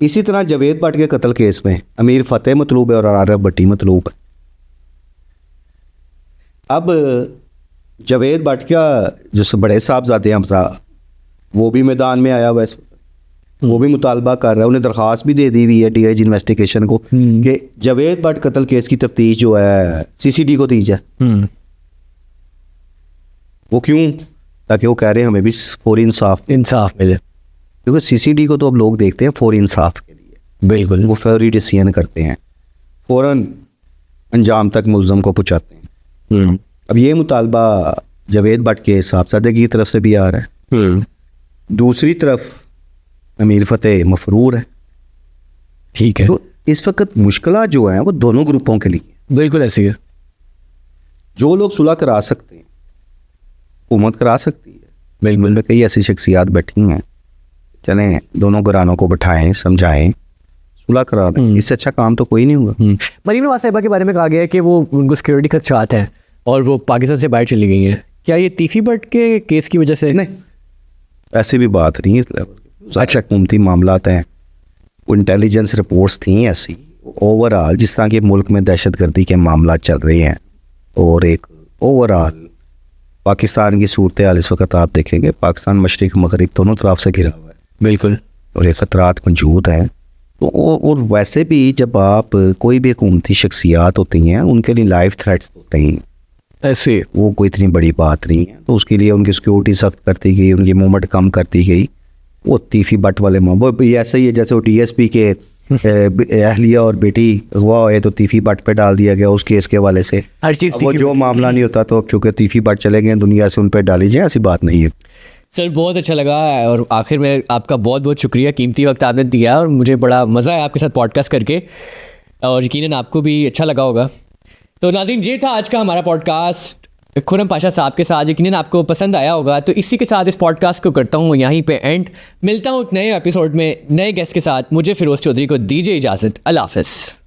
इसी तरह जवेद भट्ट के कत्ल केस में अमीर फ़तेह मतलूब है और आरब भट्टी मतलूब है। अब जवेद भट्ट का जो बड़े साहबजादे हमजा, वो भी मैदान में आया हुआ है, वो भी मुतालबा कर रहा है, उन्हें दरख्वास्त भी दे दी हुई है DIG इन्वेस्टिगेशन को कि जवेद भट्ट कत्ल केस की तफ्तीश जो है CCD को दी जाए। वो क्यों? ताकि वो कह रहे हैं हमें भी फौरी इंसाफ मिले, क्योंकि CCD को तो अब लोग देखते हैं फौरी इंसाफ के लिए। बिल्कुल। वो फौरी डिसीजन करते हैं, फ़ौरन अंजाम तक मुल्ज़म को पहुँचाते हैं। अब ये मुतालबा जवेद भट्ट के साहबजादे की तरफ से भी आ रहा है, दूसरी तरफ अमीर फ़तेह मफरूर है। ठीक है। तो इस वक्त मुश्किल जो है वो दोनों ग्रुपों के लिए। बिल्कुल ऐसी है। जो लोग सुलह करा सकते हैं, हुकूमत करा सकती है। बिल्कुल में कई ऐसी शख्सियात बैठी हैं, चलें दोनों घरानों को बैठाएं, समझाएं, सुलह करा दें। इससे अच्छा काम तो कोई नहीं हुआ। मरीन नवाज साहिबा के बारे में कहा गया है कि वो उनको सिक्योरिटी खदशात हैं और वो पाकिस्तान से बाहर चली गई हैं। क्या ये तीफी भट्ट के केस की वजह से? नहीं, ऐसी भी बात नहीं है इस लेवल की। अच्छा, हुकूमती मामलात हैं, इंटेलिजेंस रिपोर्ट्स थी ऐसी। ओवरऑल जिस तरह के मुल्क में दहशतगर्दी के मामला चल रहे हैं और एक ओवरऑल पाकिस्तान की सूरत हाल इस वक्त आप देखेंगे, पाकिस्तान मशरिक मगरिब दोनों तरफ से घिरा हुआ है। बिल्कुल। और ये ख़तरात मौजूद हैं। तो और वैसे भी जब आप कोई भी हुकूमती शख्सियात होती हैं उनके लिए लाइफ थ्रेट्स होते हैं, ऐसे वो कोई इतनी बड़ी बात नहीं है। तो उसके लिए उनकी सिक्योरिटी सख्त करती गई, उनकी मूवमेंट कम करती गई। वो तीफी भट्ट वाले वो ऐसा ही है जैसे वो DSP के अहलिया और बेटी अगवा हुए तो तीफी भट्ट पे डाल दिया गया उस केस के हवाले से। हर चीज़ वो जो मामला नहीं होता तो अब चूँकि तीफी भट्ट चले गए दुनिया से, उन पर डाली जाए, ऐसी बात नहीं है। सर बहुत अच्छा लगा और आखिर में आपका बहुत बहुत शुक्रिया, कीमती वक्त आपने दिया और मुझे बड़ा मज़ा आया आपके साथ पॉडकास्ट करके और यकीनन आपको भी अच्छा लगा होगा। तो नाज़रीन, ये था आज का हमारा पॉडकास्ट खुर्रम पाशा साहब के साथ। यकीनन आपको पसंद आया होगा। तो इसी के साथ इस पॉडकास्ट को करता हूँ यहीं पे एंड। मिलता हूँ एक नए एपिसोड में नए गेस्ट के साथ। मुझे फिरोज़ चौधरी को दीजिए इजाज़त। अल्लाह हाफ़िज़।